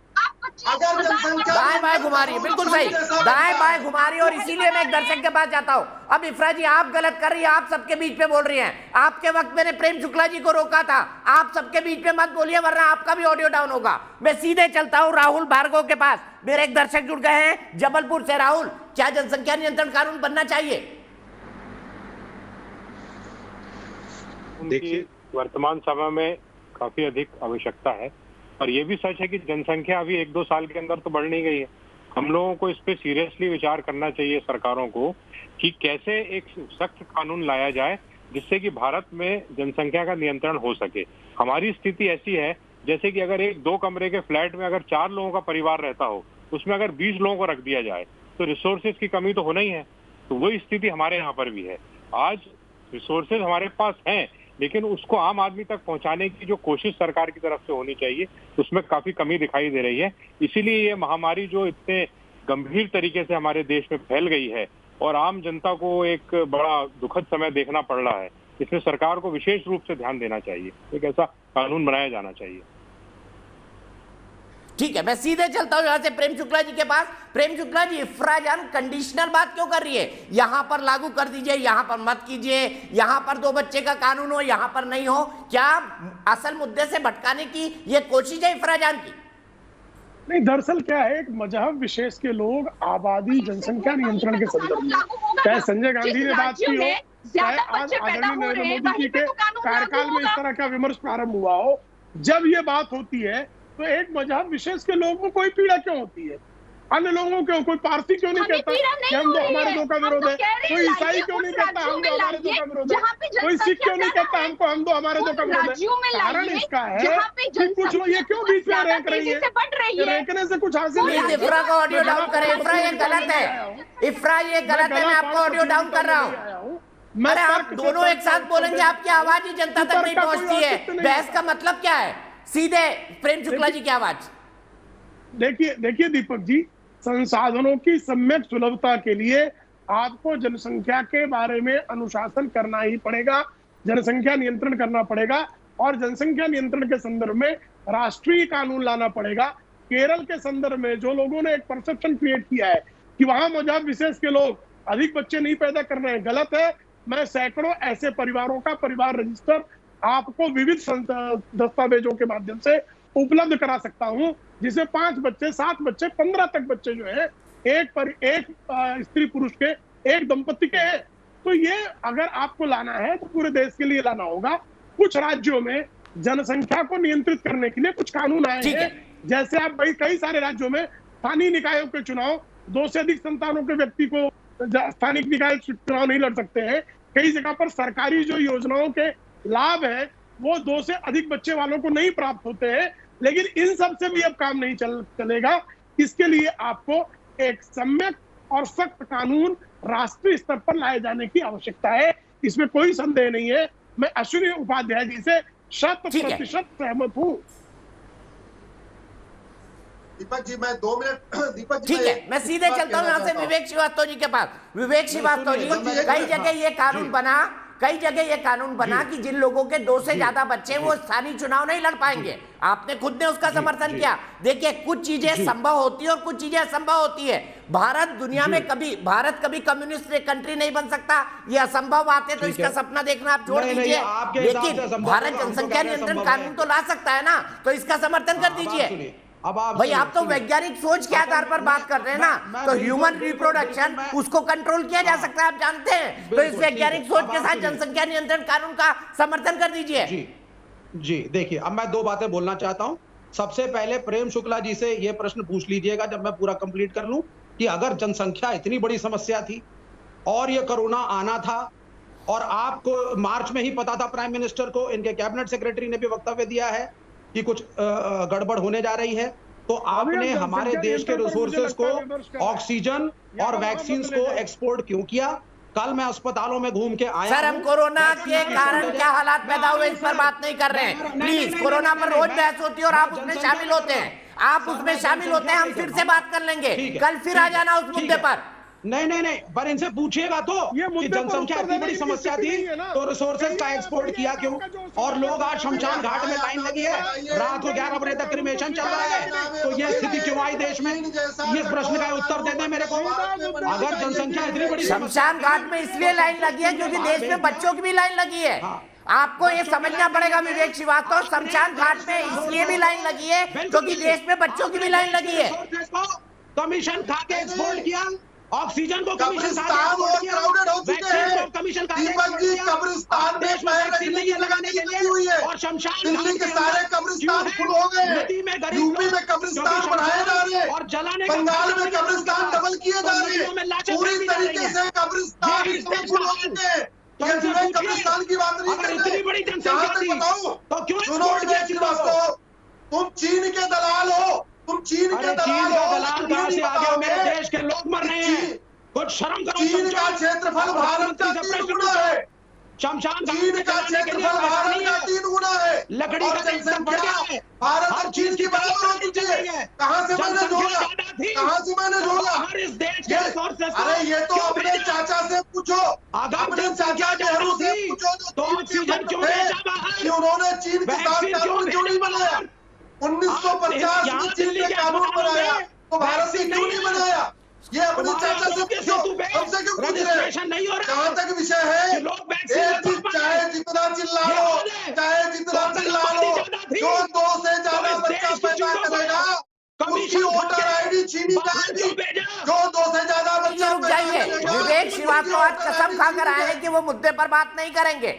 अगर जनसंख्या दाएं बाएं घुमा रही है, बिल्कुल सही, दाएं बाएं घुमा रही है। और इसीलिए मैं एक दर्शक के पास जाता हूं। अब इफ्राज जी आप गलत कर रही है, आप सबके बीच में बोल रही हैं। आपके वक्त मैंने प्रेम शुक्ला जी को रोका था, आप सबके बीच में मत बोलिए वरना आपका भी ऑडियो डाउन होगा। मैं सीधे चलता हूं राहुल भार्गव के पास। मेरे एक दर्शक जुड़ गए हैं जबलपुर से। राहुल, क्या जनसंख्या नियंत्रण कानून बनना चाहिए? देखिए, वर्तमान समय में काफी अधिक आवश्यकता है और ये भी सच है कि जनसंख्या अभी 1-2 साल के अंदर तो बढ़ नहीं गई है। हम लोगों को इस पे सीरियसली विचार करना चाहिए सरकारों को कि कैसे एक सख्त कानून लाया जाए जिससे कि भारत में जनसंख्या का नियंत्रण हो सके। हमारी स्थिति ऐसी है जैसे कि अगर एक 2 कमरे के फ्लैट में अगर 4 लोगों का परिवार रहता हो, उसमें अगर 20 लोगों को रख दिया जाए तो रिसोर्सेज की कमी तो होना ही है। तो वही स्थिति हमारे यहाँ पर भी है। आज रिसोर्सेज हमारे पास हैं, लेकिन उसको आम आदमी तक पहुंचाने की जो कोशिश सरकार की तरफ से होनी चाहिए उसमें काफी कमी दिखाई दे रही है। इसीलिए ये महामारी जो इतने गंभीर तरीके से हमारे देश में फैल गई है और आम जनता को एक बड़ा दुखद समय देखना पड़ रहा है, इसमें सरकार को विशेष रूप से ध्यान देना चाहिए। एक ऐसा कानून बनाया जाना चाहिए। ठीक है, मैं सीधे चलता हूं यहां से प्रेम शुक्ला जी के पास। प्रेम शुक्ला जी, इफ्रा जान कंडीशनल बात क्यों कर रही है? यहां पर लागू कर दीजिए, यहां पर मत कीजिए, यहां पर 2 बच्चे का कानून हो, यहां पर नहीं हो। क्या असल मुद्दे से भटकाने की ये कोशिश है इफ्रा जान की? नहीं, दरअसल क्या है, एक मजहब विशेष के लोग आबादी जनसंख्या नियंत्रण के संदर्भ में, चाहे संजय गांधी ने बात की हो, चाहे आज आदरणीय नरेंद्र मोदी जी के कार्यकाल में इस तरह का विमर्श प्रारंभ हुआ हो, जब ये बात होती है तो एक मजहब विशेष के लोगों को कोई पीड़ा क्यों होती है? अन्य लोगों को कोई पारसी क्यों नहीं कहता कि हम दो हमारे 2 का विरोध है? कोई ईसाई क्यों नहीं कहता हम दो हमारे 2 का विरोध है? कोई सिख क्यों नहीं कहता हमको हम दो हमारे 2 का विरोध है? कारण इसका है कि कुछ लोग ये क्यों बीच में रैंक रही है, रैंकने से कुछ हासिल नहीं। इफ्रा को ऑडियो डाउन करें। इफ्रा ये गलत है, इफ्रा ये गलत है, मैं आपको ऑडियो डाउन कर रहा हूँ। अरे आप दोनों एक साथ बोलेंगे, आपकी आवाज ही जनता तक नहीं पहुंचती है। बहस का मतलब क्या है? सीधे प्रेम शुक्ला जी की आवाज। देखिए दीपक जी, संसाधनों की सम्यक सुलभता के लिए आपको जनसंख्या के बारे में अनुशासन करना ही पड़ेगा, जनसंख्या नियंत्रण करना पड़ेगा और जनसंख्या नियंत्रण के संदर्भ में राष्ट्रीय कानून लाना पड़ेगा। केरल के संदर्भ में जो लोगों ने एक परसेप्शन क्रिएट किया है कि वहां मजहब विशेष के लोग अधिक बच्चे नहीं पैदा कर रहे हैं, गलत है। मैं सैकड़ों ऐसे परिवारों का परिवार रजिस्टर आपको विविध दस्तावेजों के माध्यम से उपलब्ध करा सकता हूं, जिसे 5 बच्चे, 7 बच्चे, 15 तक बच्चे जो है एक स्त्री पुरुष के, एक दंपति के हैं। तो ये अगर आपको लाना है तो पूरे देश के लिए लाना होगा। कुछ राज्यों में जनसंख्या को नियंत्रित करने के लिए कुछ कानून आए हैं, जैसे आप कई सारे राज्यों में स्थानीय निकायों के चुनाव 2 से अधिक संतानों के व्यक्ति को स्थानीय निकाय चुनाव नहीं लड़ सकते हैं। कई जगह पर सरकारी जो योजनाओं के लाभ है वो 2 से अधिक बच्चे वालों को नहीं प्राप्त होते हैं। लेकिन इन सब से भी अब काम नहीं चलेगा। इसके लिए आपको एक सम्यक और सख्त कानून राष्ट्रीय स्तर पर लाए जाने की आवश्यकता है, इसमें कोई संदेह नहीं है। मैं अश्विनी उपाध्याय जी से 100% सहमत हूँ। दीपक जी, मैं 2 मिनट दीपक जी, ठीक है, मैं सीधे चलता हूँ यहाँ से विवेक श्रीवास्तव जी के पास। विवेक श्रीवास्तव जी, कई जगह ये कानून बना कि जिन लोगों के 2 से ज्यादा बच्चे वो स्थानीय चुनाव नहीं लड़ पाएंगे। आपने खुद ने उसका समर्थन किया। देखिए, कुछ चीजें संभव होती है और कुछ चीजें असंभव होती है। भारत दुनिया में भारत कभी कम्युनिस्ट कंट्री नहीं बन सकता, ये असंभव बात है। तो इसका सपना देखना आप छोड़ दीजिए, लेकिन भारत जनसंख्या नियंत्रण कानून तो ला सकता है ना, तो इसका समर्थन कर दीजिए। भाई, आप तो वैज्ञानिक सोच के आधार पर बात कर रहे हैं ना, तो ह्यूमन रिप्रोडक्शन उसको कंट्रोल किया जा सकता है, आप जानते हैं। तो इस वैज्ञानिक सोच के साथ जनसंख्या नियंत्रण कानून का समर्थन कर दीजिए। जी देखिए, अब मैं 2 बातें बोलना चाहता हूं। सबसे पहले प्रेम शुक्ला जी से यह प्रश्न पूछ लीजिएगा जब मैं पूरा कंप्लीट कर लूं कि अगर जनसंख्या इतनी बड़ी समस्या थी और ये कोरोना आना था और आपको मार्च में ही पता था, प्राइम मिनिस्टर को, इनके कैबिनेट सेक्रेटरी ने भी वक्तव्य दिया है कि कुछ गड़बड़ होने जा रही है, तो आपने हमारे देश के रिसोर्सेज को, ऑक्सीजन और वैक्सीन को एक्सपोर्ट क्यों किया? कल मैं अस्पतालों में घूम के आया। सर, हम कोरोना के कारण क्या हालात पैदा हुए इस पर बात नहीं कर रहे हैं। प्लीज, कोरोना पर रोज बहस होती है और आप उसमें शामिल होते हैं, हम फिर से बात कर लेंगे, कल फिर आ जाना उस मुद्दे पर। नहीं, पर इनसे पूछिएगा तो कि जनसंख्या इतनी बड़ी समस्या थी तो रिसोर्सेज का एक्सपोर्ट किया क्यों? और लोग आज शमशान घाट में लाइन लगी है, रात को 11 बजे तक क्रिमेशन चल रहा है, तो ये स्थिति क्यों आई देश में? इस प्रश्न का उत्तर दे दें मेरे को। अगर जनसंख्या इतनी बड़ी, शमशान घाट में इसलिए लाइन लगी है क्योंकि देश में बच्चों की भी लाइन लगी है। आपको ये समझना पड़ेगा विवेक श्रीवास्तव, शमशान घाट में इसलिए भी लाइन लगी है क्योंकि देश में बच्चों की भी लाइन लगी है। कमीशन खा के एक्सपोर्ट किया, ऑक्सीजन को कब्रिस्तान और क्राउडेड हो चुके हैं। दीपक जी, कब्रिस्तान में पहले नीति लगाने की लगी हुई है। और शमशान दिल्ली के सारे कब्रिस्तान फुल हो गए। यूपी में कब्रिस्तान बढ़ाए जा रहे हैं, और जलाने बंगाल में कब्रिस्तान डबल किए जा रहे हैं। पूरी तरीके से कब्रिस्तान इसमें फुल हो चुके हैं। ये सिर्फ कब्रिस्तान की बात नहीं कर रहे। जहां तक बताऊं, सुनो विवेक श्रीवास्तव, तुम चीन के दलाल हो। तुम चीन के दलाल हो। कहां से आ गया? मेरे देश के लोग मर रहे हैं, कुछ शर्म करो। चीन का क्षेत्रफल भारत का 3 गुना है। शमशान चीन का क्षेत्रफल भारत का 3 गुना है। लकड़ी और का जनसंख्या भारत और चीन की बराबर हो चुकी है। कहां से मैंने जोड़ा? कहां से मैंने जोड़ा? इस देश के रिसोर्सेस, अरे ये तो अपने चाचा से पूछो, अपने चाचा नेहरू से पूछो तो ऑक्सीजन क्यों बेचा बाहर? कि उन्होंने चीन के साथ कानून क्यों नहीं बनाया? 1950 में चीन ने कानून बनाया तो भारत ने क्यों नहीं बनाया? ये अपने चाचा से पूछो, हमसे क्यों पूछ रहे? जहां तक विषय है, चाहे जितना चिल्ला लो, चाहे जितना चिल्ला लो, जो 2 से ज्यादा बच्चा पैदा करेगा उसकी वोटर आईडी छीनी जाएगी। जो 2 से ज्यादा बच्चा जाइए। विवेक श्रीवास्तव आज कसम खाकर आए हैं कि वो मुद्दे पर बात नहीं करेंगे।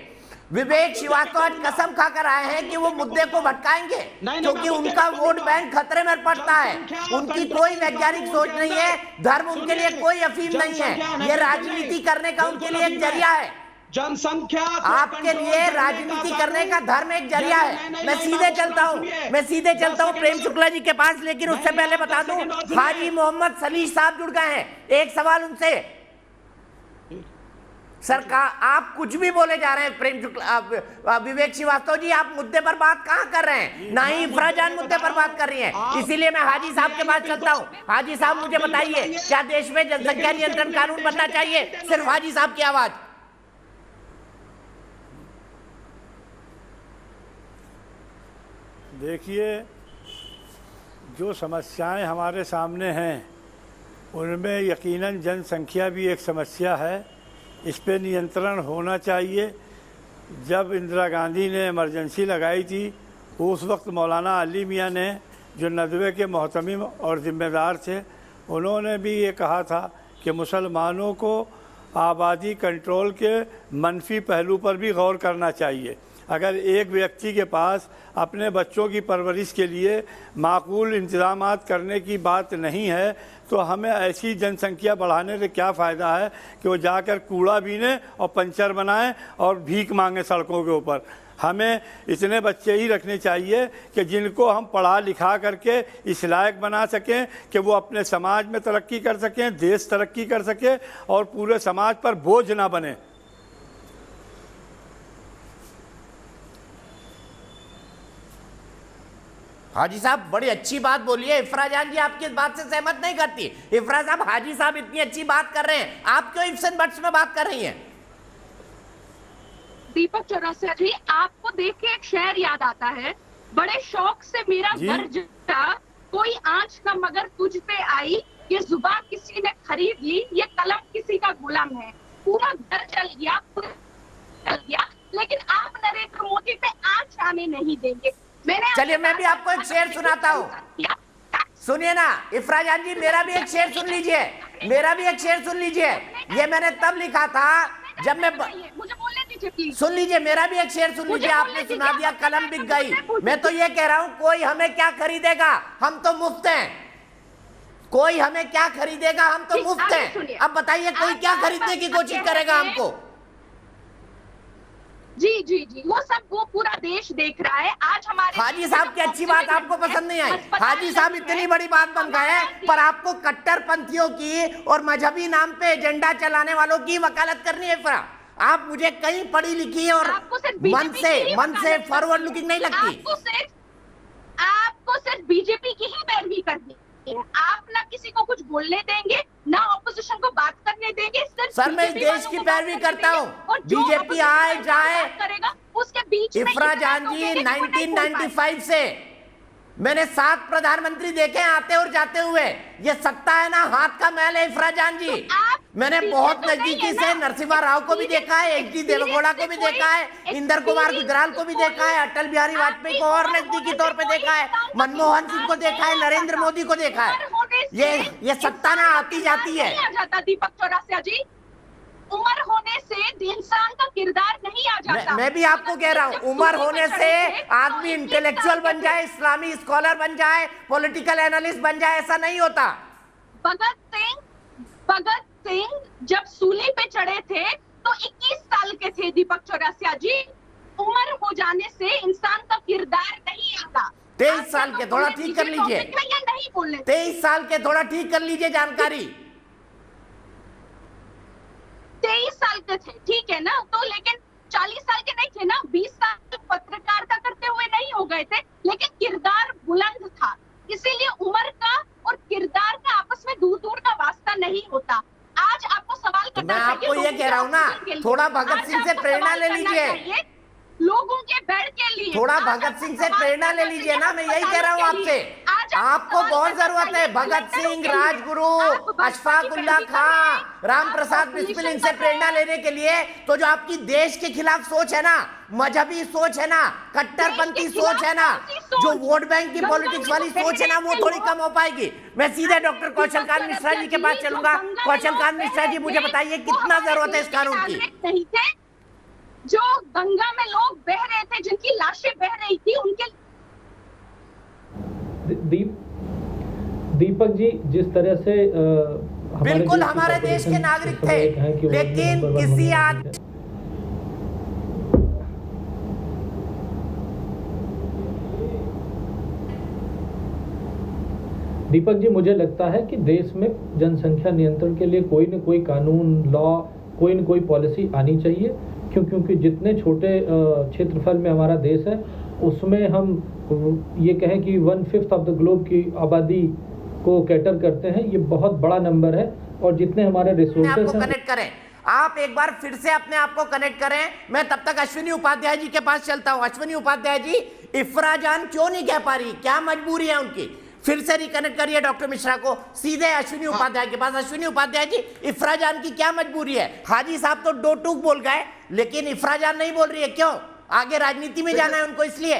विवेक श्रीवास्तव आज कसम खाकर आए हैं कि वो मुद्दे को भटकाएंगे, क्योंकि उनका वोट बैंक खतरे में पड़ता है। उनकी कोई वैज्ञानिक सोच नहीं है, धर्म उनके लिए कोई अफीम नहीं है। ये राजनीति करने का उनके लिए एक जरिया है। जनसंख्या आपके लिए राजनीति करने का धर्म एक जरिया है। मैं सीधे चलता हूँ प्रेम शुक्ला जी के पास, लेकिन उससे पहले बता दूं, हाजी मोहम्मद सलीह साहब जुड़ गए हैं। एक सवाल उनसे, सरकार आप कुछ भी बोले जा रहे हैं। प्रेम शुक्ला, विवेक श्रीवास्तव जी, आप मुद्दे पर बात कहां कर रहे हैं? ना ही इफ्रा जान मुद्दे पर बात कर रही हैं। इसीलिए मैं हाजी साहब के पास चलता हूं। हाजी साहब, मुझे बताइए, क्या देश में जनसंख्या नियंत्रण कानून बनना चाहिए? सिर्फ हाजी साहब की आवाज। देखिए, जो समस्याएं हमारे सामने हैं उनमें यकीनन जनसंख्या भी एक समस्या है। इस पे नियंत्रण होना चाहिए। जब इंदिरा गांधी ने इमरजेंसी लगाई थी, उस वक्त मौलाना अली मियाँ ने, जो नदवे के मोहतमिम और ज़िम्मेदार थे, उन्होंने भी ये कहा था कि मुसलमानों को आबादी कंट्रोल के मनफी पहलू पर भी गौर करना चाहिए। अगर एक व्यक्ति के पास अपने बच्चों की परवरिश के लिए माकूल इंतज़ामात करने की बात नहीं है, तो हमें ऐसी जनसंख्या बढ़ाने से क्या फ़ायदा है कि वो जाकर कूड़ा बीने और पंचर बनाएं और भीख मांगे सड़कों के ऊपर। हमें इतने बच्चे ही रखने चाहिए कि जिनको हम पढ़ा लिखा करके इस लायक बना सकें कि वो अपने समाज में तरक्की कर सकें, देश तरक्की कर सके और पूरे समाज पर बोझ ना बने। हाजी साहब, बड़ी अच्छी बात बोली है। इफ्रा जान जी आपकी इस बात से सहमत नहीं करती। इफ्रा साहब, हाजी साहब इतनी अच्छी बात कर रहे हैं, आप क्यों इफ्स एंड बट्स में बात कर रही हैं? दीपक चौरसिया जी, आपको देख के एक शेर याद आता है, बड़े शौक से मेरा घर जला, कोई आंच का मगर तुझ पे आई, ये जुबान किसी ने खरीद ली, ये कलम किसी का गुलाम है। पूरा घर जल गया, लेकिन आप नरेंद्र मोदी पे आंच आने नहीं देंगे। चलिए, मैं भी आपको एक शेर सुनाता हूँ, सुनिए ना। इफ्रा जान जी, मेरा भी एक शेर सुन लीजिए, ये मैंने तब लिखा था जब मैं, मुझे बोलने दीजिए प्लीज। सुन लीजिए, मेरा भी एक शेर सुन लीजिए। आपने सुना दिया, कलम बिक गई। मैं तो ये कह रहा हूँ, कोई हमें क्या खरीदेगा, हम तो मुफ्त हैं। कोई हमें क्या खरीदेगा, हम तो मुफ्त हैं। अब बताइए, कोई क्या खरीदने की कोशिश करेगा हमको? जी जी जी, वो पूरा देश देख रहा है। आज हमारे हाजी साहब की अच्छी बात आपको पसंद नहीं आई। हाजी साहब इतनी बड़ी बात बन गए, पर आपको कट्टरपंथियों की और मजहबी नाम पे एजेंडा चलाने वालों की वकालत करनी है। फिर आप मुझे कहीं पढ़ी लिखी और मन से फॉरवर्ड लुकिंग नहीं लगती। आपको सिर्फ बीजेपी की ही पैरवी करनी है। आप ना किसी को कुछ बोलने देंगे, ना ऑपोजिशन को बात करने देंगे। सर, मैं इस देश की पैरवी करता हूँ। बीजेपी आए जाए, उसके बीच में इफ्रा जान जी, 1995 से मैंने 7 प्रधानमंत्री देखे आते और जाते हुए। ये सत्ता है ना, हाथ का मैल है इफ्रा जान जी। मैंने बहुत नजदीकी से नरसिम्हा राव को भी देखा है, एच.डी. देवेगौड़ा को भी देखा है, इंदर कुमार गुजराल को भी देखा है, अटल बिहारी वाजपेयी को और नजदीकी तौर पे देखा है, मनमोहन सिंह को देखा है, नरेंद्र मोदी को देखा है। होने से ये सत्ता ना आती जाती है। नहीं आ जाता दीपक चौरसिया जी, उम्र होने से इंसान का किरदार नहीं आ जाता। मैं भी आपको कह रहा हूँ, उम्र होने से आदमी इंटेलेक्चुअल बन जाए, इस्लामी स्कॉलर बन जाए, पॉलिटिकल एनालिस्ट बन जाए, ऐसा नहीं होता। भगत सिंह जब सूली पे चढ़े थे तो 21 साल के थे दीपक चौरसिया जी। उम्र हो जाने से इंसान का किरदार नहीं आता। 23 साल के, थोड़ा ठीक कर लीजिए। नहीं बोलने 23 साल के, थोड़ा ठीक कर लीजिए जानकारी। 23 साल के थे, ठीक है ना, तो लेकिन 40 साल के नहीं थे ना, 20 साल पत्रकारिता करते हुए नहीं हो गए थे, लेकिन किरदार बुलंद था। इसीलिए उम्र का और किरदार का आपस में दूर दूर का वास्ता नहीं होता। आज आपको सवाल करना मैं आपको ये कह रहा हूँ ना, थोड़ा भगत सिंह से प्रेरणा ले लीजिए, लोगों के बेड के लिए। थोड़ा भगत सिंह से प्रेरणा ले लीजिए ना, मैं यही कह रहा हूँ आपसे। आपको बहुत जरूरत है भगत सिंह, राजगुरु, अशफाक उल्लाह खां, राम प्रसाद बिस्मिल, इनसे प्रेरणा लेने के लिए। तो जो आपकी देश के खिलाफ सोच है ना, मजहबी सोच है ना, कट्टरपंथी सोच है ना, जो वोट बैंक की पॉलिटिक्स वाली सोच है ना, वो थोड़ी कम हो पाएगी। मैं सीधे डॉक्टर कौशलकांत मिश्रा जी के पास चलूंगा। कौशलकांत मिश्रा जी, मुझे बताइए कितना जरूरत है इस कानून की? नहीं थे, जो गंगा में लोग बह रहे थे, जिनकी लाशें बह रही थी, उनके दीपक जी जिस तरह से बिल्कुल हमारे देश के नागरिक थे, लेकिन किसी दीपक जी, मुझे लगता है कि देश में जनसंख्या नियंत्रण के लिए कोई न कोई कानून, लॉ, कोई न कोई पॉलिसी आनी चाहिए। क्योंकि जितने छोटे क्षेत्रफल में हमारा देश है, उसमें हम ये कहें कि 1/5 ऑफ द ग्लोब की आबादी को कैटर करते हैं। ये बहुत बड़ा नंबर है, और जितने हमारे रिसोर्सेज हैं। कनेक्ट करें, आप एक बार फिर से अपने आप को कनेक्ट करें। मैं तब तक अश्विनी उपाध्याय जी के पास चलता हूं। अश्विनी उपाध्याय जी, इफ्रा जान क्यों नहीं कह पा रही, क्या मजबूरी है उनकी? फिर से रिकनेक्ट करिए डॉक्टर मिश्रा को, सीधे अश्विनी उपाध्याय के पास। अश्विनी उपाध्याय जी, इफ्रा जान की क्या मजबूरी है? हाजी साहब तो दो टूक बोल गए, लेकिन इफ्रा जान नहीं बोल रही है, क्यों? आगे राजनीति में जाना है उनको, इसलिए?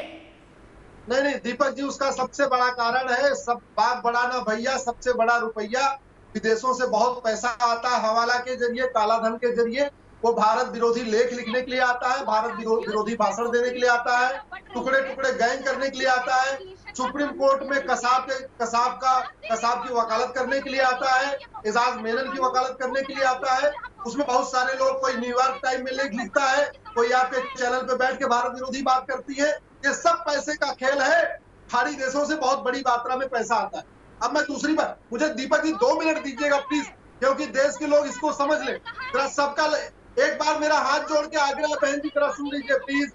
नहीं दीपक जी, उसका सबसे बड़ा कारण है, सब बात बड़ा ना भैया, सबसे बड़ा रुपया विदेशों से बहुत पैसा आता है, हवाला के जरिए, काला धन के जरिए। वो भारत विरोधी लेख लिखने के लिए आता है, भारत विरोधी भाषण देने के लिए आता है, टुकड़े टुकड़े गैंग करने के लिए आता है, सुप्रीम कोर्ट में कसाब की वकालत करने के लिए आता है, एजाज मेनन की वकालत करने के लिए आता है। उसमें बहुत सारे लोग, कोई न्यूयॉर्क टाइम में लेख लिखता है, कोई आपके चैनल पे बैठ के भारत विरोधी बात करती है। ये सब पैसे का खेल है, खाड़ी देशों से बहुत बड़ी मात्रा में पैसा आता है। अब मैं दूसरी बात, मुझे दीपक जी 2 मिनट दीजिएगा प्लीज, क्योंकि देश के लोग इसको समझ ले। जरा सबका एक बार मेरा हाथ जोड़ के आग्रह, बहन जी जरा सुन लीजिए प्लीज।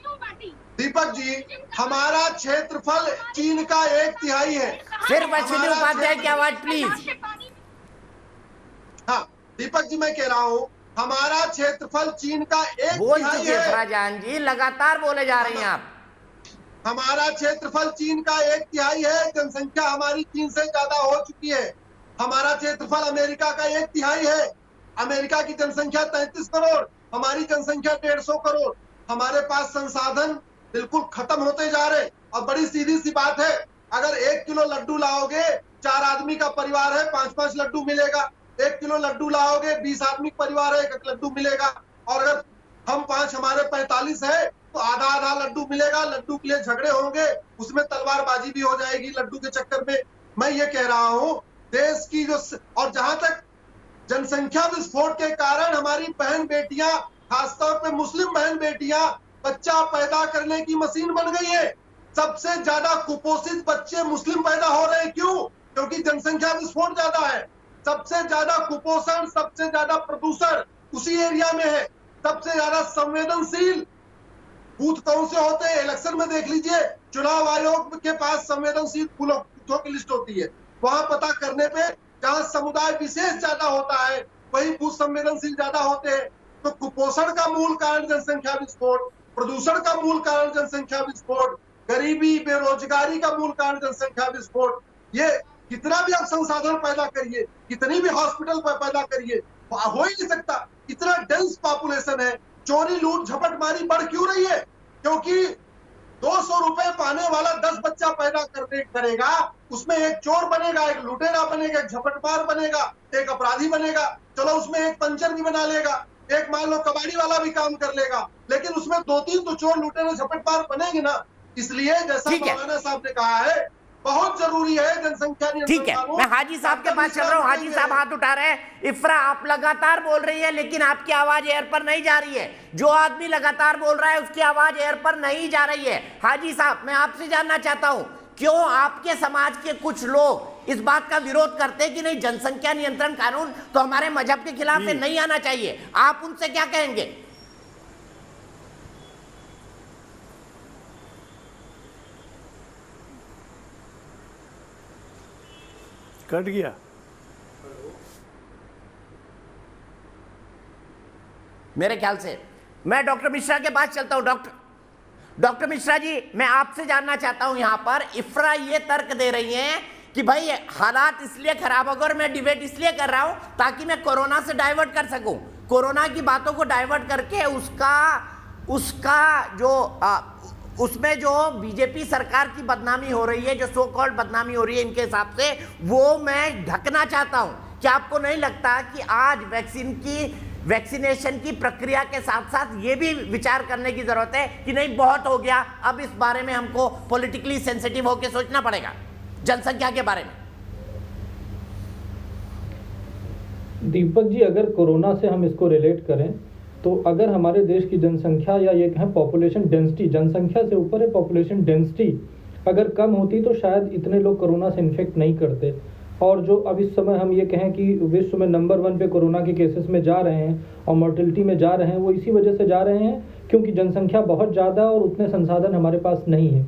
दीपक जी, हमारा क्षेत्रफल चीन का 1/3 है। सिर्फ अश्विनी उपाध्याय की आवाज प्लीज। हाँ दीपक जी, मैं कह रहा हूँ हमारा क्षेत्रफल चीन का 1/3 है। फराजान जी लगातार बोले जा रही हैं आप। हमारा क्षेत्रफल चीन का 1/3 है, जनसंख्या हमारी चीन से ज्यादा हो चुकी है। हमारा क्षेत्रफल अमेरिका का 1/3 है, अमेरिका की जनसंख्या 33 करोड़, हमारी जनसंख्या 150 करोड़। हमारे पास संसाधन बिल्कुल खत्म होते जा रहे। और बड़ी सीधी सी बात है, अगर 1 किलो लड्डू लाओगे, 4 आदमी का परिवार है, 5-5 लड्डू मिलेगा। 1 किलो लड्डू लाओगे, 20 आदमी परिवार है, 1 लड्डू मिलेगा। और अगर हम 5, हमारे 45 है, तो आधा आधा लड्डू मिलेगा। लड्डू के लिए झगड़े होंगे, उसमें तलवारबाजी भी हो जाएगी लड्डू के चक्कर में। मैं ये कह रहा हूँ, देश की जो, और जहां तक जनसंख्या विस्फोट के कारण हमारी बहन बेटियां, खासतौर पे मुस्लिम बहन बेटियां, बच्चा पैदा करने की मशीन बन गई है। सबसे ज्यादा कुपोषित बच्चे मुस्लिम पैदा हो रहे हैं। क्यों? क्योंकि जनसंख्या विस्फोट ज्यादा है। सबसे ज्यादा कुपोषण, सबसे ज्यादा प्रदूषण उसी एरिया में है। सबसे ज्यादा संवेदनशील बूथ कौन से होते हैं? इलेक्शन में देख लीजिए, चुनाव आयोग के पास संवेदनशील बूथों की लिस्ट होती है। वहां पता करने पे जहां समुदाय विशेष ज्यादा होता है, वही बूथ संवेदनशील ज्यादा होते हैं। तो कुपोषण का मूल कारण जनसंख्या विस्फोट, प्रदूषण का मूल कारण जनसंख्या विस्फोट, गरीबी बेरोजगारी का मूल कारण जनसंख्या विस्फोट। ये कितना भी आप संसाधन पैदा करिए, कितनी भी हॉस्पिटल पैदा करिए, हो ही नहीं सकता। इतना डेंस पॉपुलेशन है, चोरी लूट झपटमारी बढ़ क्यों रही है? क्योंकि 200 रुपए पाने वाला 10 बच्चा पैदा करेगा, उसमें एक चोर बनेगा, एक लुटेरा बनेगा, एक झपटमार बनेगा, एक अपराधी बनेगा, चलो उसमें एक पंचर भी बना लेगा, एक मान लो कबाड़ी वाला भी काम कर लेगा, लेकिन उसमें 2-3 तो चोर लुटेरे झपटमार बनेंगे ना। इसलिए जैसा मौलाना साहब ने कहा है, बहुत जरूरी है जनसंख्या नियंत्रण ठीक है, कानून। मैं हाजी साहब के पास चल रहा हूँ। हाजी साहब हाथ उठा रहे हैं। इफ्रा, आप लगातार बोल रही है लेकिन आपकी आवाज एयर पर नहीं जा रही है। जो आदमी लगातार बोल रहा है उसकी आवाज एयर पर नहीं जा रही है। हाजी साहब, मैं आपसे जानना चाहता हूं, क्यों आपके समाज के कुछ लोग इस बात का विरोध करते हैं कि नहीं, जनसंख्या नियंत्रण कानून तो हमारे मजहब के खिलाफ है, नहीं आना चाहिए? आप उनसे क्या कहेंगे? कट गया। मेरे ख्याल से मैं डॉक्टर मिश्रा के पास चलता हूं। डॉक्टर मिश्रा जी, मैं आपसे जानना चाहता हूं, यहां पर इफ्रा ये तर्क दे रही हैं कि भाई हालात इसलिए खराब हो गए और मैं डिबेट इसलिए कर रहा हूं ताकि मैं कोरोना से डाइवर्ट कर सकूं, कोरोना की बातों को डाइवर्ट करके उसका जो उसमें जो बीजेपी सरकार की बदनामी हो रही है, जो सो कॉल्ड बदनामी हो रही है इनके हिसाब से, वो मैं ढकना चाहता हूं। क्या आपको नहीं लगता कि आज वैक्सीनेशन की प्रक्रिया के साथ साथ ये भी विचार करने की जरूरत है कि नहीं, बहुत हो गया, अब इस बारे में हमको पॉलिटिकली सेंसिटिव होकर सोचना पड़ेगा जनसंख्या के बारे में? दीपक जी, अगर कोरोना से हम इसको रिलेट करें तो अगर हमारे देश की जनसंख्या, या ये कहें पॉपुलेशन डेंसिटी, जनसंख्या से ऊपर है पॉपुलेशन डेंसिटी, अगर कम होती तो शायद इतने लोग कोरोना से इन्फेक्ट नहीं करते। और जो अब इस समय हम ये कहें कि विश्व में नंबर 1 पे कोरोना के केसेस में जा रहे हैं और मोर्टेलिटी में जा रहे हैं, वो इसी वजह से जा रहे हैं क्योंकि जनसंख्या बहुत ज़्यादा और उतने संसाधन हमारे पास नहीं है।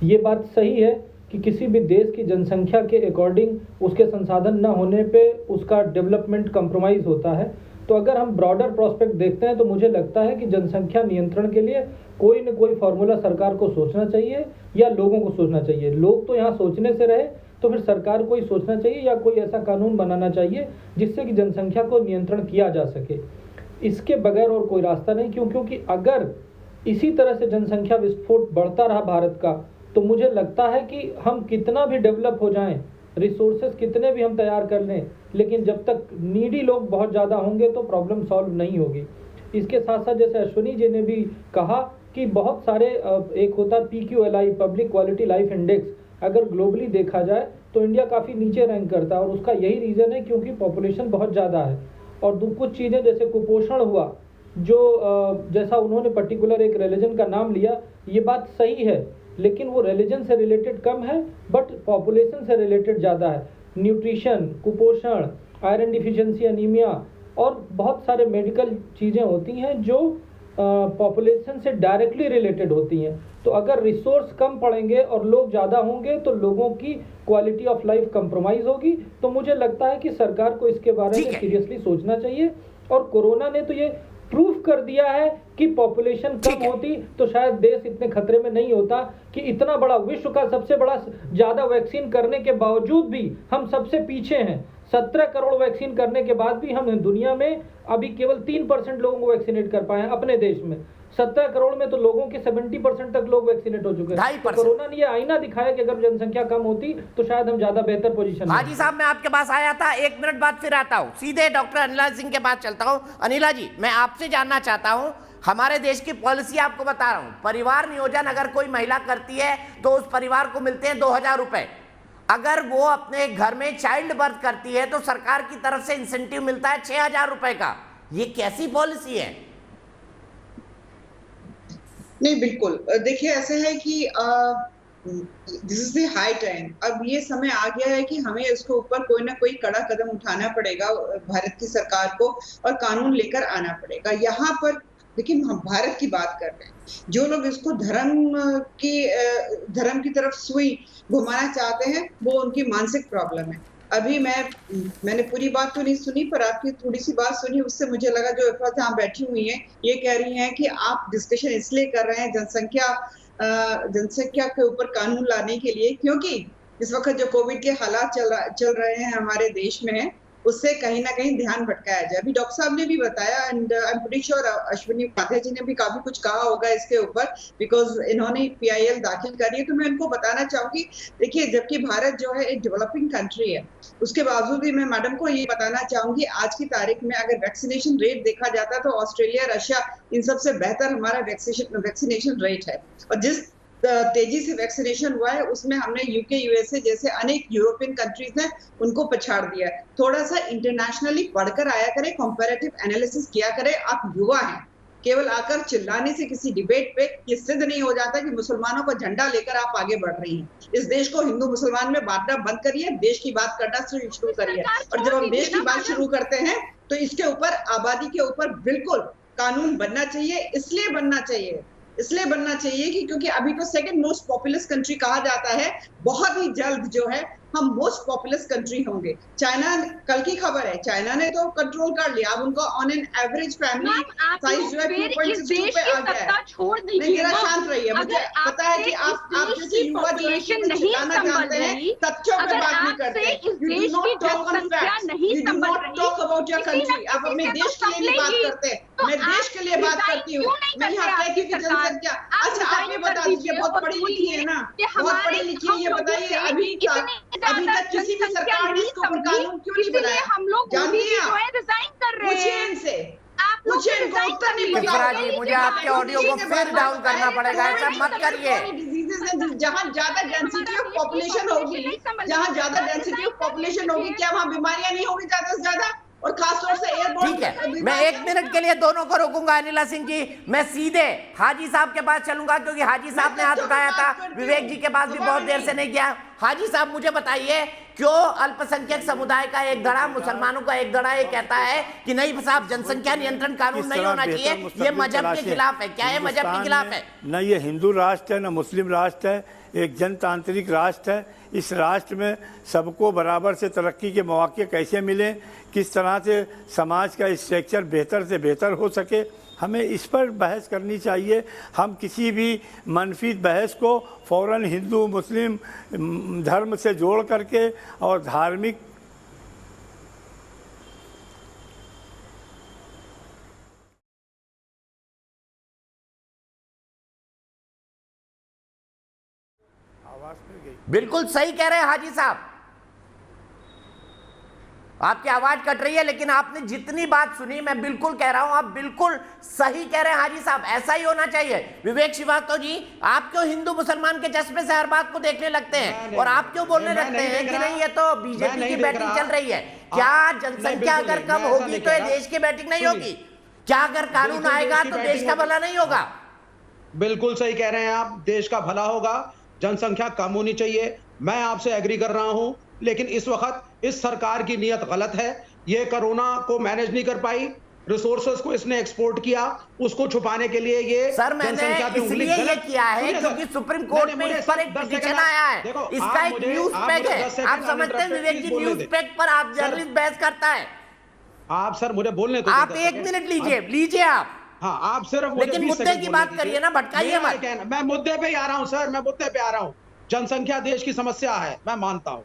ये बात सही है कि किसी भी देश की जनसंख्या के अकॉर्डिंग उसके संसाधन न होने पे उसका डेवलपमेंट कंप्रोमाइज़ होता है। तो अगर हम ब्रॉडर प्रोस्पेक्ट देखते हैं तो मुझे लगता है कि जनसंख्या नियंत्रण के लिए कोई न कोई फार्मूला सरकार को सोचना चाहिए या लोगों को सोचना चाहिए। लोग तो यहाँ सोचने से रहे तो फिर सरकार को ही सोचना चाहिए या कोई ऐसा कानून बनाना चाहिए जिससे कि जनसंख्या को नियंत्रण किया जा सके। इसके बगैर और कोई रास्ता नहीं, क्योंकि अगर इसी तरह से जनसंख्या विस्फोट बढ़ता रहा भारत का, तो मुझे लगता है कि हम कितना भी डेवलप हो जाएं, रिसोर्सेज कितने भी हम तैयार कर लें, लेकिन जब तक नीडी लोग बहुत ज़्यादा होंगे तो प्रॉब्लम सॉल्व नहीं होगी। इसके साथ साथ जैसे अश्विनी जी ने भी कहा कि बहुत सारे, एक होता है PQLI, public quality life index, अगर ग्लोबली देखा जाए तो इंडिया काफ़ी नीचे रैंक करता है और उसका यही रीज़न है क्योंकि पॉपुलेशन बहुत ज़्यादा है। और कुछ चीज़ें जैसे कुपोषण हुआ, जो जैसा उन्होंने पर्टिकुलर एक रिलीजन का नाम लिया, ये बात सही है, लेकिन वो रिलीजन से रिलेटेड कम है बट पॉपुलेशन से रिलेटेड ज़्यादा है। न्यूट्रिशन, कुपोषण, आयरन डिफिशिएंसी, एनीमिया और बहुत सारे मेडिकल चीज़ें होती हैं जो पॉपुलेशन से डायरेक्टली रिलेटेड होती हैं। तो अगर रिसोर्स कम पड़ेंगे और लोग ज़्यादा होंगे तो लोगों की क्वालिटी ऑफ लाइफ कंप्रोमाइज़ होगी। तो मुझे लगता है कि सरकार को इसके बारे में सीरियसली सोचना चाहिए। और कोरोना ने तो ये प्रूफ कर दिया है कि पॉपुलेशन कम होती तो शायद देश इतने खतरे में नहीं होता कि इतना बड़ा विश्व का सबसे बड़ा ज़्यादा वैक्सीन करने के बावजूद भी हम सबसे पीछे हैं। 17 करोड़ वैक्सीन करने के बाद भी हम दुनिया में अभी केवल 3% लोगों को वैक्सीनेट कर पाए हैं अपने देश में। 17 करोड़ में तो लोगों के 70% तक लोग वैक्सीनेट हो चुके हैं। तो कोरोना ने ये आईना दिखाया कि अगर जनसंख्या कम होती तो शायद हम ज्यादा बेहतर पोजीशन में। हाजी साहब, मैं आपके पास आया था, 1 मिनट बाद फिर आता हूं, सीधे डॉक्टर अनिला सिंह के पास चलता हूं। अनिला जी, मैं आपसे जानना चाहता हूं, हमारे देश की पॉलिसी आपको बता रहा हूं, परिवार नियोजन अगर कोई महिला करती है तो उस परिवार को मिलते हैं 2000 रुपए। अगर वो अपने घर में चाइल्ड बर्थ करती है तो सरकार की तरफ से इंसेंटिव मिलता है 6000 रुपए का। ये कैसी पॉलिसी है? नहीं, बिल्कुल देखिए, ऐसे है कि this is the high time. अब ये समय आ गया है कि हमें इसके ऊपर कोई ना कोई कड़ा कदम उठाना पड़ेगा, भारत की सरकार को, और कानून लेकर आना पड़ेगा। यहाँ पर देखिए, हम भारत की बात कर रहे हैं, जो लोग इसको धर्म की तरफ सुई घुमाना चाहते हैं वो उनकी मानसिक प्रॉब्लम है। अभी मैंने पूरी बात तो नहीं सुनी, पर आपकी थोड़ी सी बात सुनी, उससे मुझे लगा जो इफ्रा जहाँ बैठी हुई हैं ये कह रही हैं कि आप डिस्कशन इसलिए कर रहे हैं जनसंख्या के ऊपर कानून लाने के लिए, क्योंकि इस वक्त जो कोविड के हालात चल रहे हैं हमारे देश में, उससे कहीं ना कहीं ध्यान भटकाया जाए। अभी डॉक्टर साहब ने भी बताया and I am pretty sure Ashwini Upadhyay ji ने भी काफी कुछ कहा होगा इसके ऊपर, बिकॉज इन्होंने PIL दाखिल करी है। तो मैं उनको बताना चाहूंगी, देखिए जबकि भारत जो है एक डेवलपिंग कंट्री है, उसके बावजूद भी मैं मैडम को ये बताना चाहूंगी आज की तारीख में अगर वैक्सीनेशन रेट देखा जाता तो ऑस्ट्रेलिया, रशिया इन सबसे बेहतर हमारा वैक्सीनेशन रेट है। और जिस तेजी से वैक्सीनेशन हुआ है उसमें हमने UK, USA जैसे अनेक यूरोपियन कंट्रीज हैं उनको पछाड़ दिया है। थोड़ा सा इंटरनेशनली पढ़कर आया करें, कंपैरेटिव एनालिसिस किया करें। आप युवा हैं, केवल आकर चिल्लाने से किसी डिबेट पे ये सिद्ध नहीं हो जाता कि मुसलमानों का झंडा लेकर आप आगे बढ़ रही हैं। इस देश को हिंदू मुसलमान में बांटना बंद करिए, देश की बात करना शुरू करिए। और जब हम देश की बात शुरू करते हैं तो इसके ऊपर, आबादी के ऊपर बिल्कुल कानून बनना चाहिए। इसलिए बनना चाहिए कि क्योंकि अभी तो सेकंड मोस्ट पॉपुलस कंट्री कहा जाता है, बहुत ही जल्द जो है हम मोस्ट पॉपुलस कंट्री होंगे। चाइना, कल की खबर है, चाइना ने तो कंट्रोल कर लिया, अब उनका on an average family size जो है 2.62 पे आ गया है। छोड़ नहीं, दीजिए, जरा शांत रहिए। मुझे पता है कि आप जैसे युवा जो है चिल्लाना जानते हैं, तथ्यों पे बात नहीं करते। You do not talk on facts. You do not talk about your country. आप अपने देश के लिए नहीं बात करते, मैं देश के लिए बात करती हूँ। मैं यहाँ कहती हूँ कि जनसंख्या, अच्छा आप ये बता दीजिए, बहुत पढ़ी लिखी है ना, बहुत पढ़ी लिखी है, ये बताइए अभी तक किसी भी सरकार ने इसके ऊपर कानून क्यों नहीं बनाया? हम लोग जानती हैं आप? रिजाइन कर रहे पूछिए हैं इनसे, आप लोग पूछिए इनको, उत्तर नहीं किफरा जी, मुझे आपके ऑडियो को फिर डाउन करना पड़ेगा, ऐसा मत करिए। जहाँ ज्यादा डेंसिटी ऑफ पॉपुलेशन होगी, जहाँ ज्यादा डेंसिटी ऑफ पॉपुलेशन होगी, क्या वहाँ बीमारियां नहीं होगी ज्यादा से ज्यादा? और खासतौर से एयरपोर्ट। ठीक है, मैं 1 मिनट के लिए दोनों को रोकूंगा। अनिला सिंह जी, मैं सीधे हाजी साहब के पास चलूंगा क्योंकि हाजी साहब ने हाथ उठाया था, विवेक जी के पास भी बहुत देर से नहीं गया। हाजी साहब, मुझे बताइए क्यों अल्पसंख्यक समुदाय का एक धड़ा, मुसलमानों का एक धड़ा ये कहता है कि नहीं साहब जनसंख्या नियंत्रण कानून नहीं होना चाहिए, ये मजहब के खिलाफ है? क्या है मजहब के खिलाफ है? न ये हिंदू राष्ट्र है, न मुस्लिम राष्ट्र है, एक जनतांत्रिक राष्ट्र है। इस राष्ट्र में सबको बराबर से तरक्की के मौके कैसे मिलें, किस तरह से समाज का स्ट्रक्चर बेहतर से बेहतर हो सके, हमें इस पर बहस करनी चाहिए। हम किसी भी मनफी बहस को फ़ौरन हिंदू मुस्लिम धर्म से जोड़ करके और धार्मिक बिल्कुल सही कह रहे हैं हाजी साहब, आपकी आवाज कट रही है, लेकिन आपने जितनी बात सुनी, मैं बिल्कुल कह रहा हूं, आप बिल्कुल सही कह रहे हैं हाजी साहब, ऐसा ही होना चाहिए। विवेक श्रीवास्तव जी, आप क्यों हिंदू मुसलमान के चश्मे से हर बात को देखने लगते हैं और आप क्यों बोलने लगते हैं कि नहीं ये तो बीजेपी की बैटिंग चल रही है? क्या जनसंख्या अगर कम होगी तो ये देश की बैटिंग नहीं होगी? क्या अगर कानून आएगा तो देश का भला नहीं होगा? बिल्कुल सही कह रहे हैं आप, देश का भला होगा, जनसंख्या कम होनी चाहिए, मैं आपसे एग्री कर रहा हूं। लेकिन इस वक्त इस सरकार की नीयत गलत है, ये कोरोना को मैनेज नहीं कर पाई, रिसोर्सेज को इसने एक्सपोर्ट किया, उसको छुपाने के लिए ये सर मैंने इसलिए ये किया है क्योंकि सुप्रीम कोर्ट में इस पर एक पिटीशन आया है, इसका एक न्यूज पेज है। आप समझते हैं विवेक जी, न्यूज पेज पर आप जर्नलिस्ट बहस करता है। आप सर मुझे बोलने तो आप 1 मिनट लीजिए आप। हाँ, आप सिर्फ लेकिन मुद्दे की बात करिए ना, भटकाइए मत। मैं मुद्दे पे ही आ रहा हूं सर, मैं मुद्दे पे आ रहा हूं। जनसंख्या देश की समस्या है, मैं मानता हूं।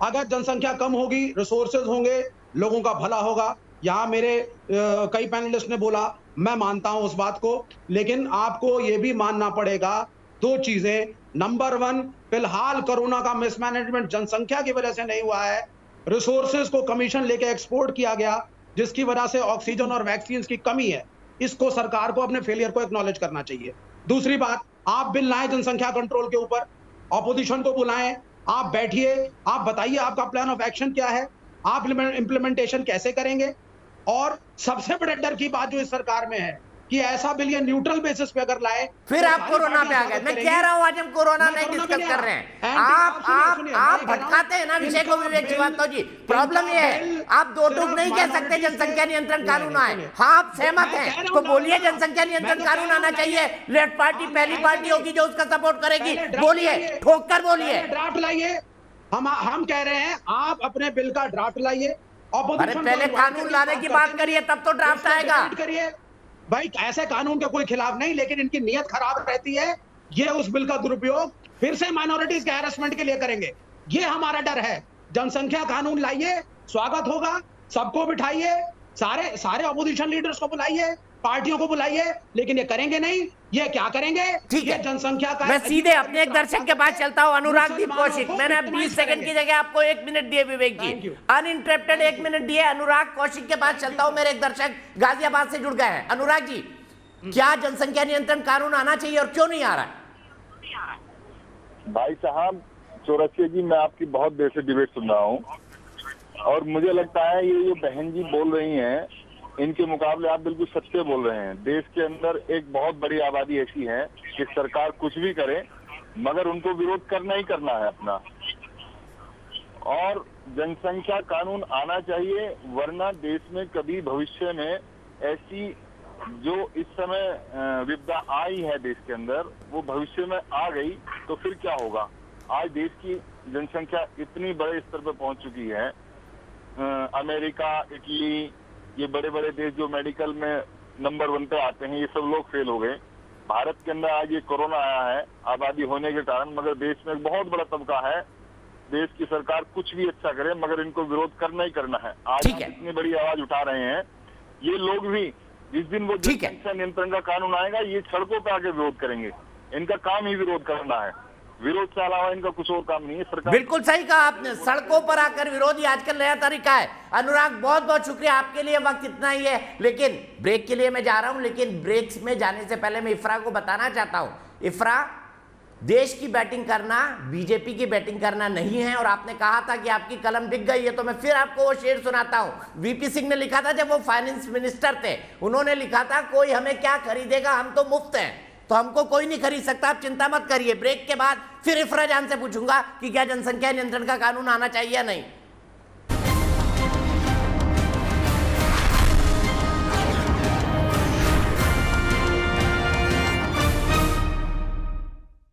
अगर जनसंख्या कम होगी, रिसोर्सेज होंगे, लोगों का भला होगा। यहाँ मेरे कई पैनलिस्ट ने बोला, मैं मानता हूं उस बात को, लेकिन आपको ये भी मानना पड़ेगा 2 चीजें। नंबर 1, फिलहाल कोरोना का मिसमैनेजमेंट जनसंख्या की वजह से नहीं हुआ है, रिसोर्सेज को कमीशन लेके एक्सपोर्ट किया गया, जिसकी वजह से ऑक्सीजन और वैक्सीन की कमी है। इसको सरकार को अपने फेलियर को एक्नॉलेज करना चाहिए। दूसरी बात, आप बिल लाएं जनसंख्या कंट्रोल के ऊपर, ऑपोजिशन को बुलाएं, आप बैठिए, आप बताइए आपका प्लान ऑफ एक्शन क्या है, आप इंप्लीमेंटेशन कैसे करेंगे। और सबसे बड़े डर की बात जो इस सरकार में है कि ऐसा बिल ये न्यूट्रल बेसिस पे अगर लाए, फिर आप कोरोना पे आ गए। मैं कह रहा हूं आज हम कोरोना नहीं डिस्कस कर रहे हैं, आप भटकाते हैं ना विषय को विवेक श्रीवास्तव जी। प्रॉब्लम ये है, आप 2 टूक नहीं कह सकते जनसंख्या नियंत्रण कानून आए। हाँ, आप सहमत हैं तो बोलिए जनसंख्या नियंत्रण कानून आना चाहिए। लेफ्ट पार्टी पहली पार्टी होगी जो उसका सपोर्ट करेगी, बोलिए, ठोक कर बोलिए। ड्राफ्ट लाइए, हम कह रहे हैं आप अपने बिल का ड्राफ्ट लाइए। अरे पहले कानून लाने की बात करिए, तब तो ड्राफ्ट आएगा। करिए भाई, ऐसे कानून के कोई खिलाफ नहीं, लेकिन इनकी नीयत खराब रहती है। ये उस बिल का दुरुपयोग फिर से माइनॉरिटीज के हैरेसमेंट के लिए करेंगे, ये हमारा डर है। जनसंख्या कानून लाइए, स्वागत होगा, सबको बिठाइए, सारे सारे अपोजिशन लीडर्स को बुलाइए, पार्टियों को बुलाइए, लेकिन ये करेंगे नहीं। ये क्या करेंगे? ठीक है, जनसंख्या का मैं सीधे अपने एक दर्शक के पास चलता हूं, अनुराग दीप कौशिक। मैंने 20 सेकंड की जगह आपको 1 मिनट दिए विवेक जी, अनइंटरप्टेड 1 मिनट दिए। अनुराग कौशिक के पास चलता हूं, मेरे एक दर्शक गाजियाबाद से जुड़ गए हैं। अनुराग जी, क्या जनसंख्या नियंत्रण कानून आना चाहिए और क्यों नहीं आ रहा है? भाई साहब चौरसिया जी, मैं आपकी बहुत देर से डिबेट सुन रहा हूँ और मुझे लगता है ये जो बहन जी बोल रही हैं, इनके मुकाबले आप बिल्कुल सत्य बोल रहे हैं। देश के अंदर एक बहुत बड़ी आबादी ऐसी है कि सरकार कुछ भी करे मगर उनको विरोध करना ही करना है अपना। और जनसंख्या कानून आना चाहिए, वरना देश में कभी भविष्य में ऐसी जो इस समय विपदा आई है देश के अंदर, वो भविष्य में आ गई तो फिर क्या होगा। आज देश की जनसंख्या इतनी बड़े स्तर पर पहुंच चुकी है, अमेरिका, इटली, ये बड़े बड़े देश जो मेडिकल में नंबर 1 पे आते हैं, ये सब लोग फेल हो गए। भारत के अंदर आज ये कोरोना आया है आबादी होने के कारण, मगर देश में एक बहुत बड़ा तबका है, देश की सरकार कुछ भी अच्छा करे मगर इनको विरोध करना ही करना है। आज हम इतनी बड़ी आवाज उठा रहे हैं, ये लोग भी जिस दिन वो जनसंख्या नियंत्रण का कानून आएगा, ये सड़कों पे आके विरोध करेंगे। इनका काम ही विरोध करना है, विरोध के अलावा इनका कुछ और काम नहीं है। सरकार बिल्कुल सही कहा आपने, सड़कों पर आकर विरोध ही आजकल नया तरीका है। अनुराग, बहुत बहुत शुक्रिया, आपके लिए वक्त इतना ही है, लेकिन ब्रेक के लिए मैं जा रहा हूं। लेकिन ब्रेक में जाने से पहले मैं इफ्रा को बताना चाहता हूं, इफ्रा, देश की बैटिंग करना बीजेपी की बैटिंग करना नहीं है। और आपने कहा था कि आपकी कलम दिख गई है, तो मैं फिर आपको वो शेर सुनाता हूं। वीपी सिंह ने लिखा था जब वो फाइनेंस मिनिस्टर थे, उन्होंने लिखा था, कोई हमें क्या खरीदेगा, हम तो मुफ्त हैं, तो हमको कोई नहीं खरीद सकता, आप चिंता मत करिए। ब्रेक के बाद फिर इफ्रा जान से पूछूंगा कि क्या जनसंख्या नियंत्रण का कानून आना चाहिए या नहीं।